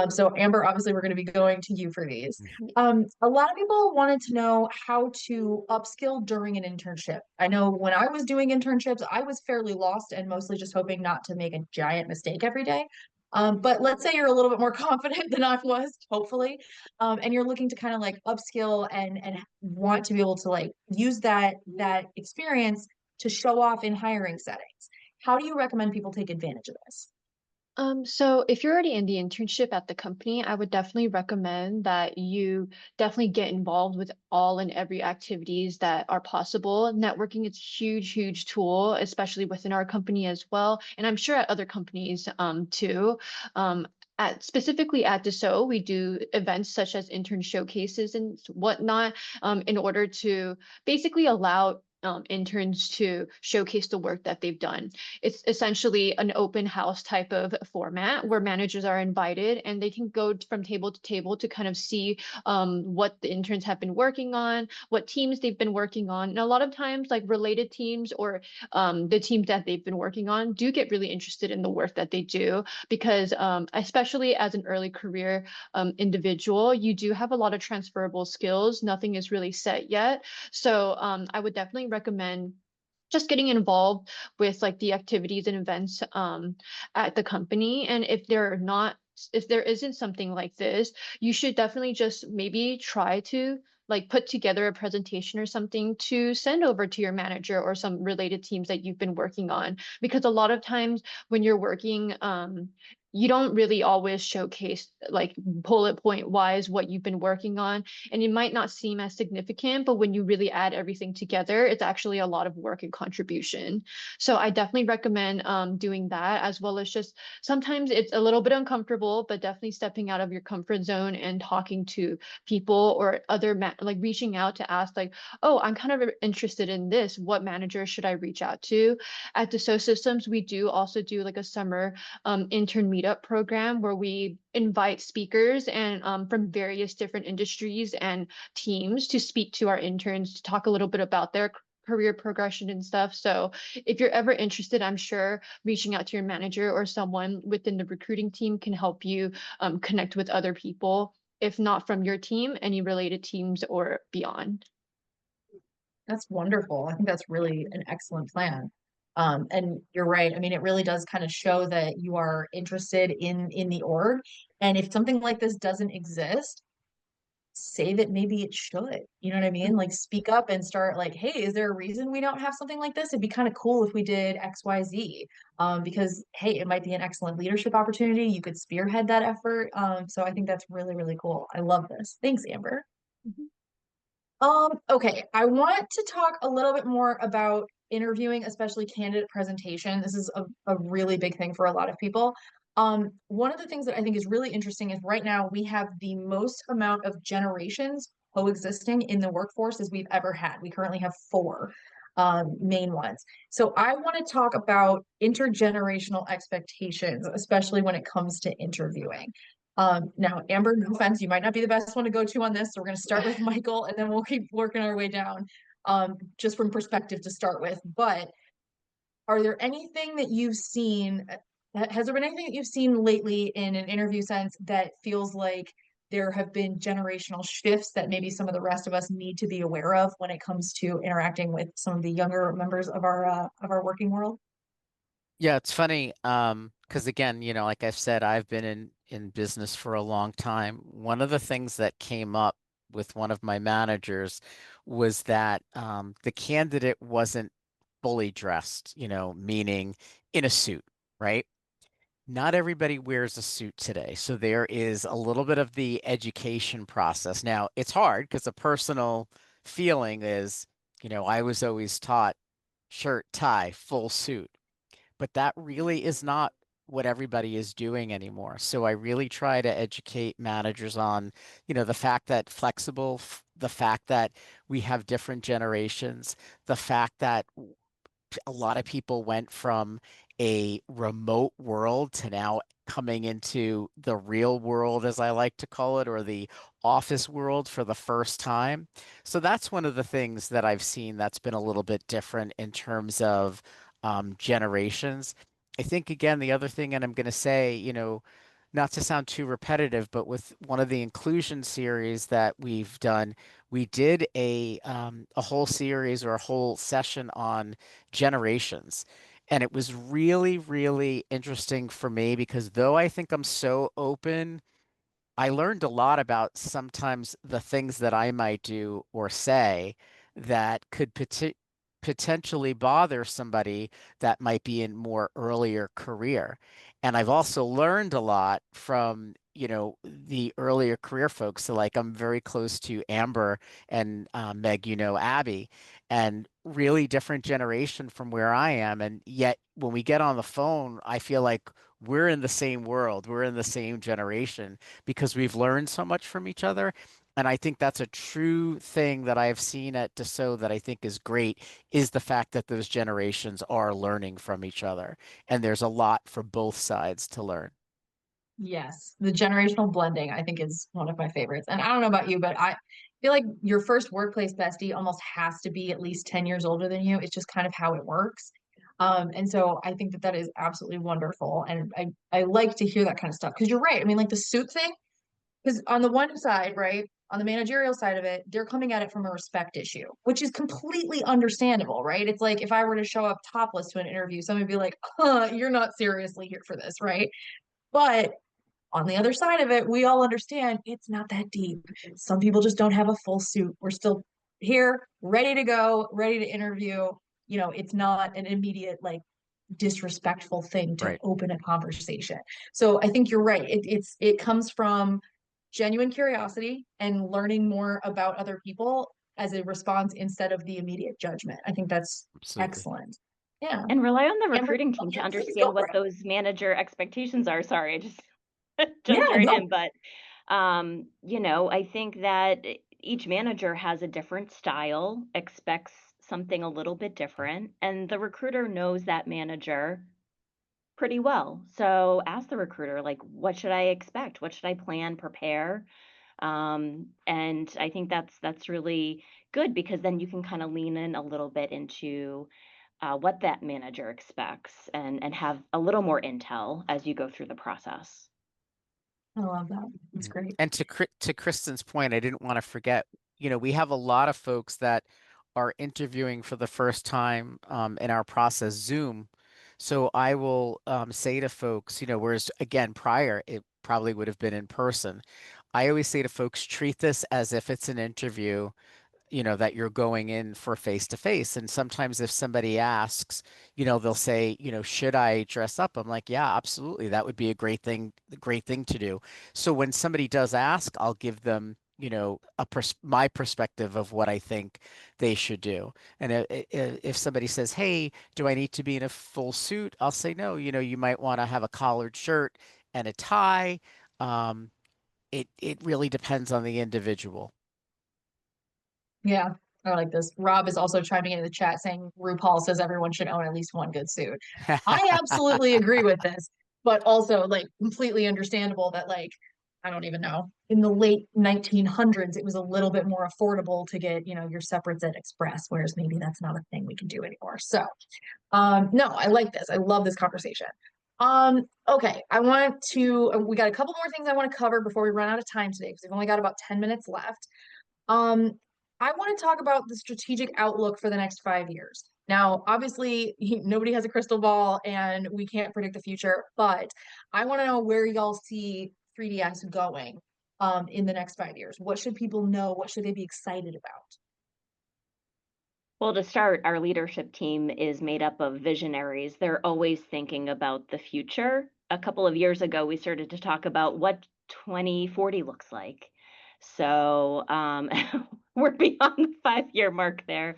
Speaker 1: So Amber, obviously we're going to be going to you for these. A lot of people wanted to know how to upskill during an internship. I know when I was doing internships, I was fairly lost and mostly just hoping not to make a giant mistake every day. But let's say you're a little bit more confident than I was, hopefully, and you're looking to kind of like upskill and want to be able to like use that experience to show off in hiring settings. How do you recommend people take advantage of this?
Speaker 4: So if you're already in the internship at the company, I would definitely recommend that you definitely get involved with all and every activities that are possible. Networking is a huge, huge tool, especially within our company as well. And I'm sure at other companies too. Specifically at Dassault, we do events such as intern showcases and whatnot, in order to basically allow interns to showcase the work that they've done. It's essentially an open house type of format where managers are invited and they can go from table to table to kind of see what the interns have been working on, what teams they've been working on. And a lot of times, like related teams or the teams that they've been working on do get really interested in the work that they do, because especially as an early career individual, you do have a lot of transferable skills. Nothing is really set yet. So I would definitely recommend just getting involved with like the activities and events at the company. And if there isn't something like this, you should definitely just maybe try to like put together a presentation or something to send over to your manager or some related teams that you've been working on. Because a lot of times when you're working, you don't really always showcase like bullet point wise what you've been working on, and it might not seem as significant, but when you really add everything together, it's actually a lot of work and contribution. So I definitely recommend doing that, as well as just sometimes it's a little bit uncomfortable, but definitely stepping out of your comfort zone and talking to people or like reaching out to ask like, oh, I'm kind of interested in this. What manager should I reach out to? At Dassault Systems, we do also do like a summer intern meetup program where we invite speakers and from various different industries and teams to speak to our interns to talk a little bit about their career progression and stuff. So if you're ever interested, I'm sure reaching out to your manager or someone within the recruiting team can help you connect with other people, if not from your team, any related teams or beyond.
Speaker 1: That's wonderful. I think that's really an excellent plan. And you're right. I mean, it really does kind of show that you are interested in the org. And if something like this doesn't exist, say that maybe it should. You know what I mean? Like speak up and start like, hey, is there a reason we don't have something like this? It'd be kind of cool if we did XYZ. Because hey, it might be an excellent leadership opportunity. You could spearhead that effort. So I think that's really, really cool. I love this. Thanks, Amber.
Speaker 4: Mhm.
Speaker 1: Okay, I want to talk a little bit more about interviewing, especially candidate presentation. This is a really big thing for a lot of people. One of the things that I think is really interesting is right now we have the most amount of generations coexisting in the workforce as we've ever had. We currently have four main ones. So I want to talk about intergenerational expectations, especially when it comes to interviewing. Now, Amber, no offense, you might not be the best one to go to on this. So we're going to start with Michael and then we'll keep working our way down, just from perspective to start with. But are there anything that you've seen? Has there been anything that you've seen lately in an interview sense that feels like there have been generational shifts that maybe some of the rest of us need to be aware of when it comes to interacting with some of the younger members of our working world?
Speaker 2: Yeah, it's funny, because again, like I've said, I've been in business for a long time. One of the things that came up with one of my managers was that the candidate wasn't fully dressed, meaning in a suit, right? Not everybody wears a suit today, so there is a little bit of the education process. Now, it's hard because a personal feeling is, I was always taught shirt, tie, full suit, but that really is not what everybody is doing anymore. So I really try to educate managers on, the fact that the fact that we have different generations, the fact that a lot of people went from a remote world to now coming into the real world, as I like to call it, or the office world for the first time. So that's one of the things that I've seen that's been a little bit different in terms of generations. I think, again, the other thing, and I'm going to say, not to sound too repetitive, but with one of the inclusion series that we've done, we did a whole series or a whole session on generations. And it was really, really interesting for me because though I think I'm so open, I learned a lot about sometimes the things that I might do or say that could potentially bother somebody that might be in more earlier career. And I've also learned a lot from, the earlier career folks. So like I'm very close to Amber and Meg, Abby, and really different generation from where I am. And yet when we get on the phone, I feel like we're in the same world, we're in the same generation because we've learned so much from each other. And I think that's a true thing that I have seen at Dassault that I think is great is the fact that those generations are learning from each other. And there's a lot for both sides to learn.
Speaker 1: Yes, the generational blending I think is one of my favorites. And I don't know about you, but I feel like your first workplace bestie almost has to be at least 10 years older than you. It's just kind of how it works. And so I think that that is absolutely wonderful. And I like to hear that kind of stuff because you're right. I mean, like the suit thing, because on the one side, right, on the managerial side of it, they're coming at it from a respect issue, which is completely understandable, right? It's like if I were to show up topless to an interview, somebody would be like, you're not seriously here for this, right? But on the other side of it, we all understand it's not that deep. Some people just don't have a full suit. We're still here, ready to go, ready to interview. It's not an immediate, like, disrespectful thing to
Speaker 2: Right.
Speaker 1: open a conversation. So I think you're right. It comes from genuine curiosity and learning more about other people as a response instead of the immediate judgment. I think that's
Speaker 2: Absolutely.
Speaker 1: excellent. Yeah.
Speaker 3: And rely on the
Speaker 1: Amber,
Speaker 3: recruiting
Speaker 1: oh,
Speaker 3: team to
Speaker 1: yeah, please go
Speaker 3: understand
Speaker 1: for
Speaker 3: what
Speaker 1: it.
Speaker 3: those manager expectations are. Sorry, I just
Speaker 1: Yeah,
Speaker 3: jumped right
Speaker 1: no.
Speaker 3: in, but I think that each manager has a different style, expects something a little bit different, and the recruiter knows that manager pretty well. So ask the recruiter, like, what should I expect? What should I plan, prepare? And I think that's really good because then you can kind of lean in a little bit into what that manager expects and have a little more intel as you go through the process.
Speaker 1: I love that. That's
Speaker 2: Yeah.
Speaker 1: great.
Speaker 2: And to Kristen's point, I didn't want to forget, we have a lot of folks that are interviewing for the first time in our process, Zoom. So I will say to folks, whereas again, prior, it probably would have been in person. I always say to folks, treat this as if it's an interview, that you're going in for face to face. And sometimes if somebody asks, they'll say, should I dress up? I'm like, yeah, absolutely. That would be a great thing to do. So when somebody does ask, I'll give them, my perspective of what I think they should do. And if somebody says, hey, do I need to be in a full suit? I'll say, no, you might want to have a collared shirt and a tie. Um, it really depends on the individual.
Speaker 1: Yeah, I like this. Rob is also chiming into the chat saying RuPaul says everyone should own at least one good suit. I absolutely agree with this, but also like completely understandable that like I don't even know. In the late 1900s, it was a little bit more affordable to get, your separates at Express, whereas maybe that's not a thing we can do anymore. So, no, I like this. I love this conversation. Okay, we got a couple more things I want to cover before we run out of time today because we've only got about 10 minutes left. Um, I want to talk about the strategic outlook for the next 5 years. Now, obviously, nobody has a crystal ball and we can't predict the future, but I want to know where y'all see 3DS going in the next 5 years. What should people know? What should they be excited about?
Speaker 3: Well, to start, our leadership team is made up of visionaries. They're always thinking about the future. A couple of years ago, we started to talk about what 2040 looks like. So we're beyond the 5-year mark there.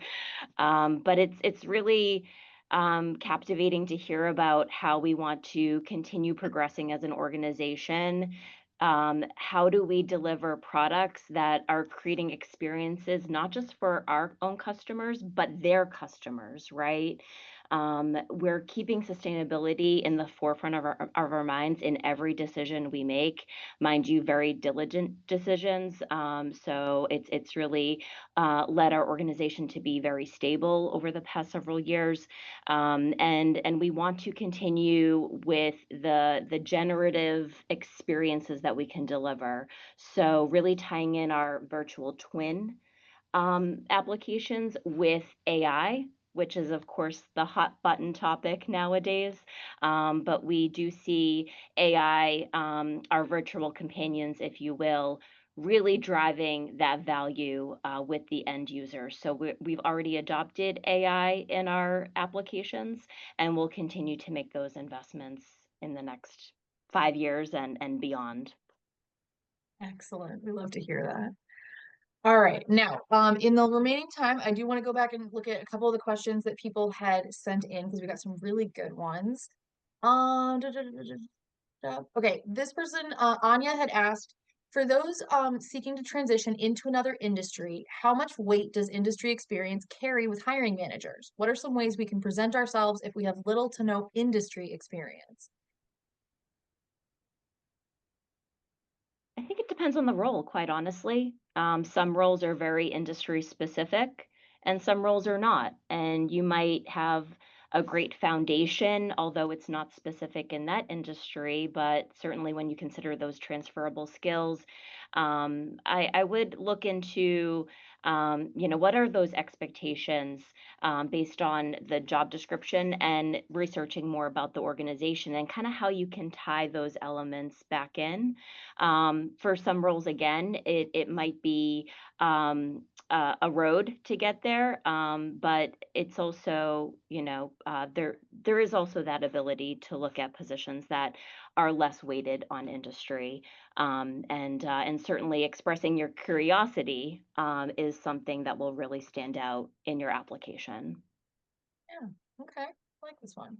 Speaker 3: But it's really captivating to hear about how we want to continue progressing as an organization. How do we deliver products that are creating experiences not just for our own customers, but their customers, right? We're keeping sustainability in the forefront of our minds in every decision we make. Mind you, very diligent decisions. So it's really led our organization to be very stable over the past several years, and we want to continue with the generative experiences that we can deliver. So really tying in our virtual twin applications with AI, which is, of course, the hot button topic nowadays. But we do see AI, our virtual companions, if you will, really driving that value with the end user. So we've already adopted AI in our applications, and we'll continue to make those investments in the next 5 years and beyond.
Speaker 1: Excellent. We love to hear that. All right. Now, in the remaining time, I do want to go back and look at a couple of the questions that people had sent in because we got some really good ones. Okay, this person, Anya, had asked, for those seeking to transition into another industry, how much weight does industry experience carry with hiring managers? What are some ways we can present ourselves if we have little to no industry experience?
Speaker 3: I think it depends on the role, quite honestly. Some roles are very industry specific and some roles are not. And you might have a great foundation, although it's not specific in that industry, but certainly when you consider those transferable skills, I would look into, what are those expectations based on the job description and researching more about the organization and kind of how you can tie those elements back in. For some roles, again, it might be a road to get there, but it's also, there is also that ability to look at positions that are less weighted on industry, and certainly expressing your curiosity is something that will really stand out in your application.
Speaker 1: Yeah, okay, I like this one.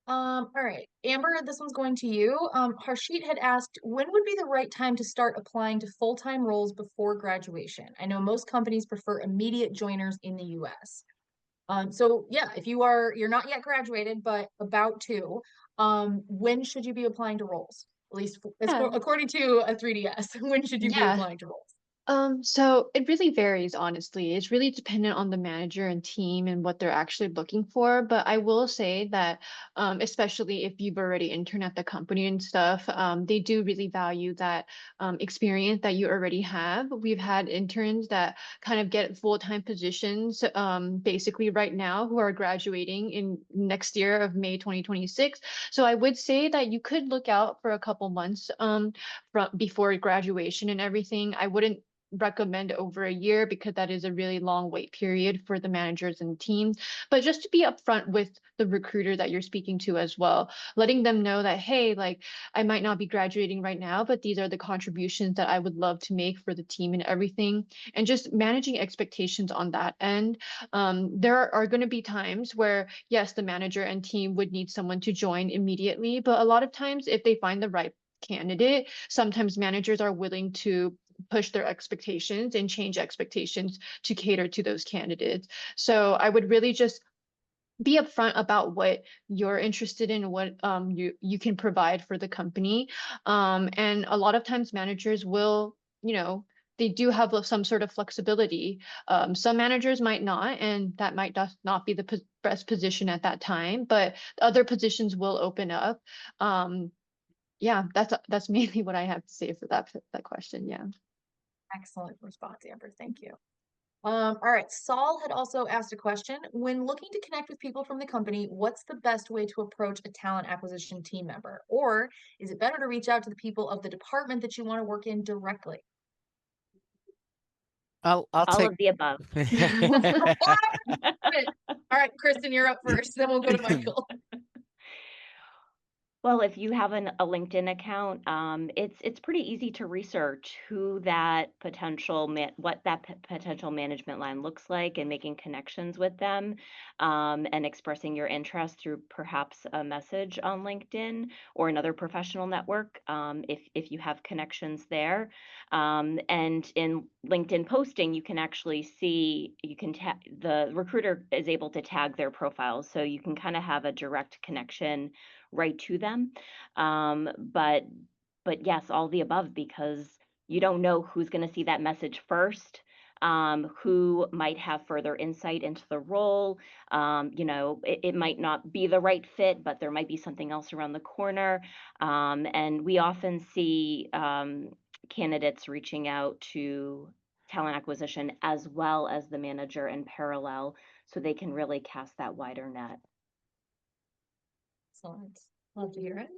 Speaker 1: All right, Amber, this one's going to you. Harshit had asked, when would be the right time to start applying to full-time roles before graduation? I know most companies prefer immediate joiners in the US. So yeah, if you're not yet graduated, but about to, when should you be applying to roles? At least
Speaker 4: Yeah.
Speaker 1: according to a 3DS, when should you be
Speaker 4: Yeah.
Speaker 1: applying to roles?
Speaker 4: So it really varies, honestly. It's really dependent on the manager and team and what they're actually looking for. But I will say that, especially if you've already interned at the company and stuff, they do really value that experience that you already have. We've had interns that kind of get full-time positions, basically right now, who are graduating in next year of May 2026. So I would say that you could look out for a couple months from before graduation and everything. I wouldn't recommend over a year because that is a really long wait period for the managers and teams. But just to be upfront with the recruiter that you're speaking to as well, letting them know that, hey, like I might not be graduating right now, but these are the contributions that I would love to make for the team and everything. And just managing expectations on that end. There are going to be times where, yes, the manager and team would need someone to join immediately. But a lot of times, if they find the right candidate, sometimes managers are willing to push their expectations and change expectations to cater to those candidates. So I would really just be upfront about what you're interested in, what you can provide for the company. And a lot of times managers will, they do have some sort of flexibility. Some managers might not, and that might not be the best position at that time, but other positions will open up. Yeah, that's mainly what I have to say for that question. Yeah.
Speaker 1: Excellent response, Amber. Thank you. All right. Saul had also asked a question. When looking to connect with people from the company, what's the best way to approach a talent acquisition team member? Or is it better to reach out to the people of the department that you want to work in directly?
Speaker 2: I'll
Speaker 3: All
Speaker 2: take.
Speaker 3: of the above.
Speaker 1: All right, Kristen, you're up first. Then we'll go to Michael.
Speaker 3: Well, if you have a LinkedIn account, it's pretty easy to research who that what that potential management line looks like, and making connections with them, and expressing your interest through perhaps a message on LinkedIn or another professional network, if you have connections there. And in LinkedIn posting, you can actually see, the recruiter is able to tag their profiles, so you can kind of have a direct connection right to them. But yes, all the above, because you don't know who's going to see that message first, who might have further insight into the role. It might not be the right fit, but there might be something else around the corner. And we often see candidates reaching out to talent acquisition as well as the manager in parallel, so they can really cast that wider net.
Speaker 1: Excellent. Love to hear it.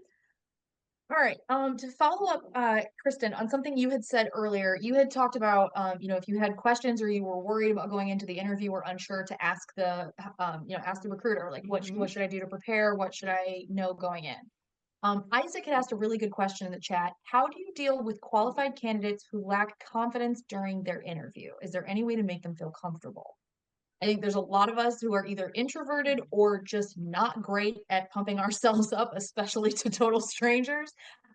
Speaker 1: All right. To follow up, Kristen, on something you had said earlier, you had talked about, if you had questions or you were worried about going into the interview or unsure, to ask ask the recruiter, like, what should I do to prepare? What should I know going in? Isaac had asked a really good question in the chat. How do you deal with qualified candidates who lack confidence during their interview? Is there any way to make them feel comfortable? I think there's a lot of us who are either introverted or just not great at pumping ourselves up, especially to total strangers.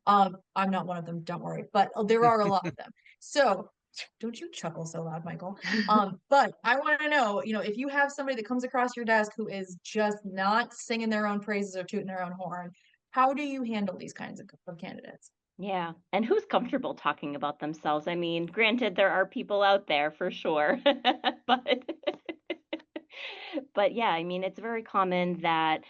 Speaker 1: I'm not one of them, don't worry, but there are a lot of them. So don't you chuckle so loud, Michael. But I want to know, if you have somebody that comes across your desk who is just not singing their own praises or tooting their own horn, how do you handle these kinds of candidates?
Speaker 3: Yeah. And who's comfortable talking about themselves? I mean, granted, there are people out there for sure, but but yeah, I mean, it's very common that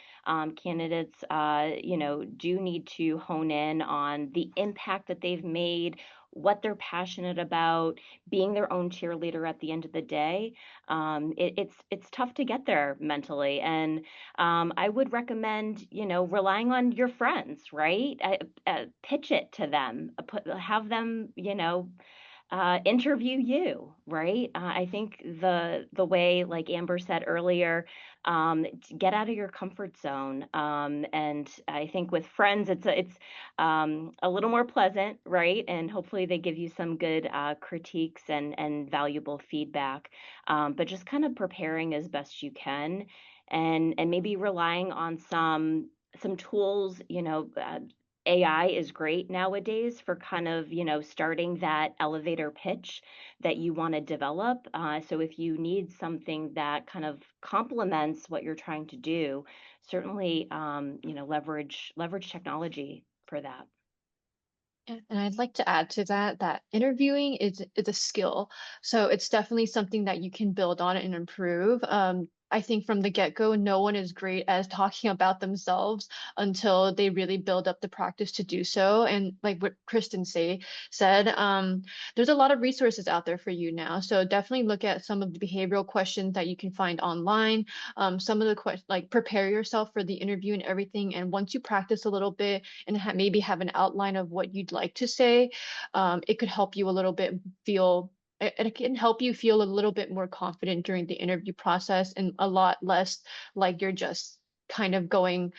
Speaker 3: candidates, do need to hone in on the impact that they've made, what they're passionate about, being their own cheerleader at the end of the day. It's tough to get there mentally, and I would recommend, relying on your friends, right? Pitch it to them, have them, interview you, right? I think the way, like Amber said earlier, get out of your comfort zone. And I think with friends, it's a little more pleasant, right? And hopefully they give you some good critiques and valuable feedback. But just kind of preparing as best you can, and maybe relying on some tools, AI is great nowadays for kind of, starting that elevator pitch that you want to develop. So if you need something that kind of complements what you're trying to do, certainly, leverage technology for that.
Speaker 4: Yeah, and I'd like to add to that interviewing is a skill. So it's definitely something that you can build on and improve. I think from the get-go, no one is great at talking about themselves until they really build up the practice to do so. And like what Kristen said, there's a lot of resources out there for you now. So definitely look at some of the behavioral questions that you can find online. Some of the questions, like, prepare yourself for the interview and everything. And once you practice a little bit and maybe have an outline of what you'd like to say, it could help you a little bit it can help you feel a little bit more confident during the interview process, and a lot less like you're just kind of going,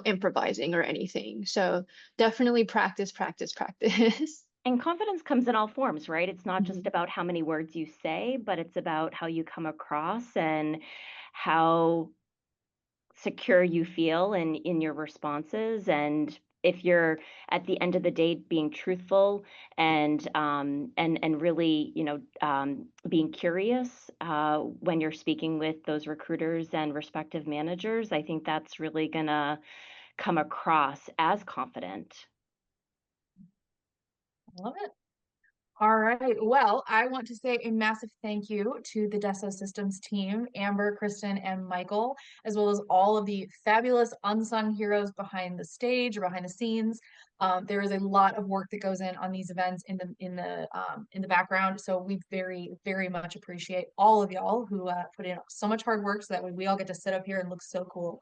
Speaker 4: improvising or anything. So definitely practice, practice, practice.
Speaker 3: And confidence comes in all forms, right? It's not just
Speaker 4: Mhm.
Speaker 3: about how many words you say, but it's about how you come across and how secure you feel in your responses. And if you're, at the end of the day, being truthful and really, being curious when you're speaking with those recruiters and respective managers, I think that's really gonna come across as confident.
Speaker 1: Love it. All right. Well, I want to say a massive thank you to the Dassault Systems team, Amber, Kristen, and Michael, as well as all of the fabulous unsung heroes behind the stage or behind the scenes. There is a lot of work that goes in on these events in the background. So we very, very much appreciate all of y'all who put in so much hard work so that we all get to sit up here and look so cool.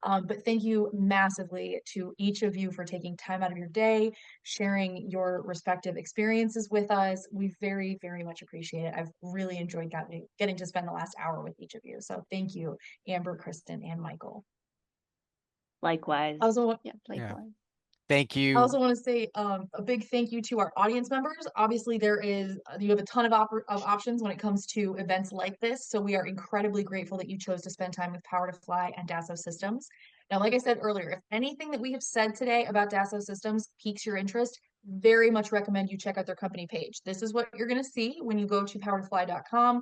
Speaker 1: But thank you massively to each of you for taking time out of your day, sharing your respective experiences with us. We very, very much appreciate it. I've really enjoyed getting to spend the last hour with each of you. So thank you, Amber, Kristen, and Michael.
Speaker 3: Likewise.
Speaker 1: I also want,
Speaker 4: Yeah, likewise.
Speaker 2: Thank
Speaker 1: I
Speaker 2: you.
Speaker 1: also want to say a big thank you to our audience members. Obviously, you have a ton of options when it comes to events like this. So we are incredibly grateful that you chose to spend time with PowerToFly and Dassault Systems. Now, like I said earlier, if anything that we have said today about Dassault Systems piques your interest, very much recommend you check out their company page. This is what you're going to see when you go to powertofly.com.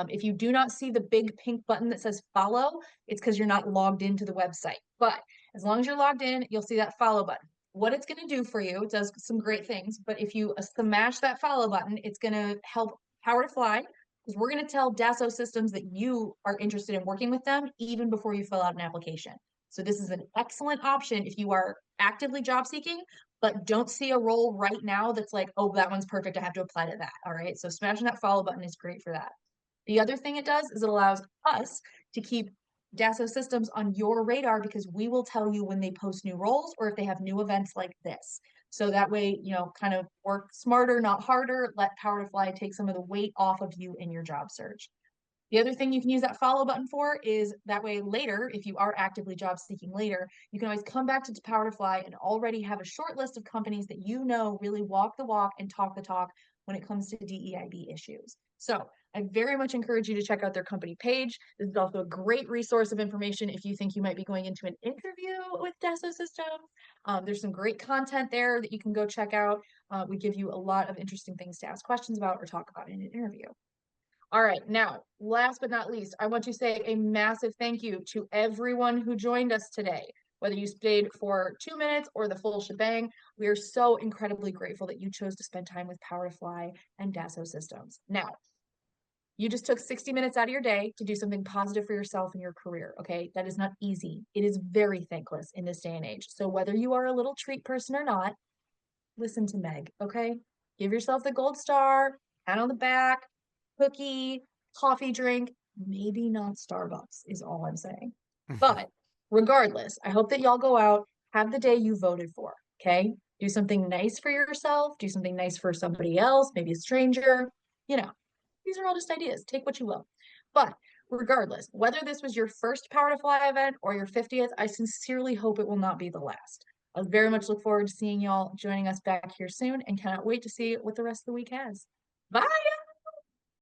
Speaker 1: If you do not see the big pink button that says follow, it's because you're not logged into the website. But as long as you're logged in, you'll see that follow button. What it's going to do for you, it does some great things, but if you smash that follow button, it's going to help PowerToFly, because we're going to tell Dassault Systems that you are interested in working with them even before you fill out an application. So this is an excellent option if you are actively job seeking, but don't see a role right now that's like, oh, that one's perfect, I have to apply to that. All right, so smashing that follow button is great for that. The other thing it does is it allows us to keep Dassault Systems on your radar, because we will tell you when they post new roles or if they have new events like this. So that way, kind of work smarter, not harder. Let PowerToFly take some of the weight off of you in your job search. The other thing you can use that follow button for is that way later, if you are actively job seeking later, you can always come back to PowerToFly and already have a short list of companies that you know really walk the walk and talk the talk when it comes to DEIB issues. So I very much encourage you to check out their company page. This is also a great resource of information if you think you might be going into an interview with Dassault Systems. There's some great content there that you can go check out. We give you a lot of interesting things to ask questions about or talk about in an interview. All right, now, last but not least, I want to say a massive thank you to everyone who joined us today. Whether you stayed for 2 minutes or the full shebang, we are so incredibly grateful that you chose to spend time with PowerToFly and Dassault Systems. Now, you just took 60 minutes out of your day to do something positive for yourself and your career, okay? That is not easy. It is very thankless in this day and age. So whether you are a little treat person or not, listen to Meg, okay? Give yourself the gold star, pat on the back, cookie, coffee drink, maybe not Starbucks is all I'm saying. But regardless, I hope that y'all go out, have the day you voted for, okay? Do something nice for yourself, do something nice for somebody else, maybe a stranger, these are all just ideas. Take what you will. But regardless, whether this was your first PowerToFly event or your 50th, I sincerely hope it will not be the last. I very much look forward to seeing y'all joining us back here soon and cannot wait to see what the rest of the week has. Bye!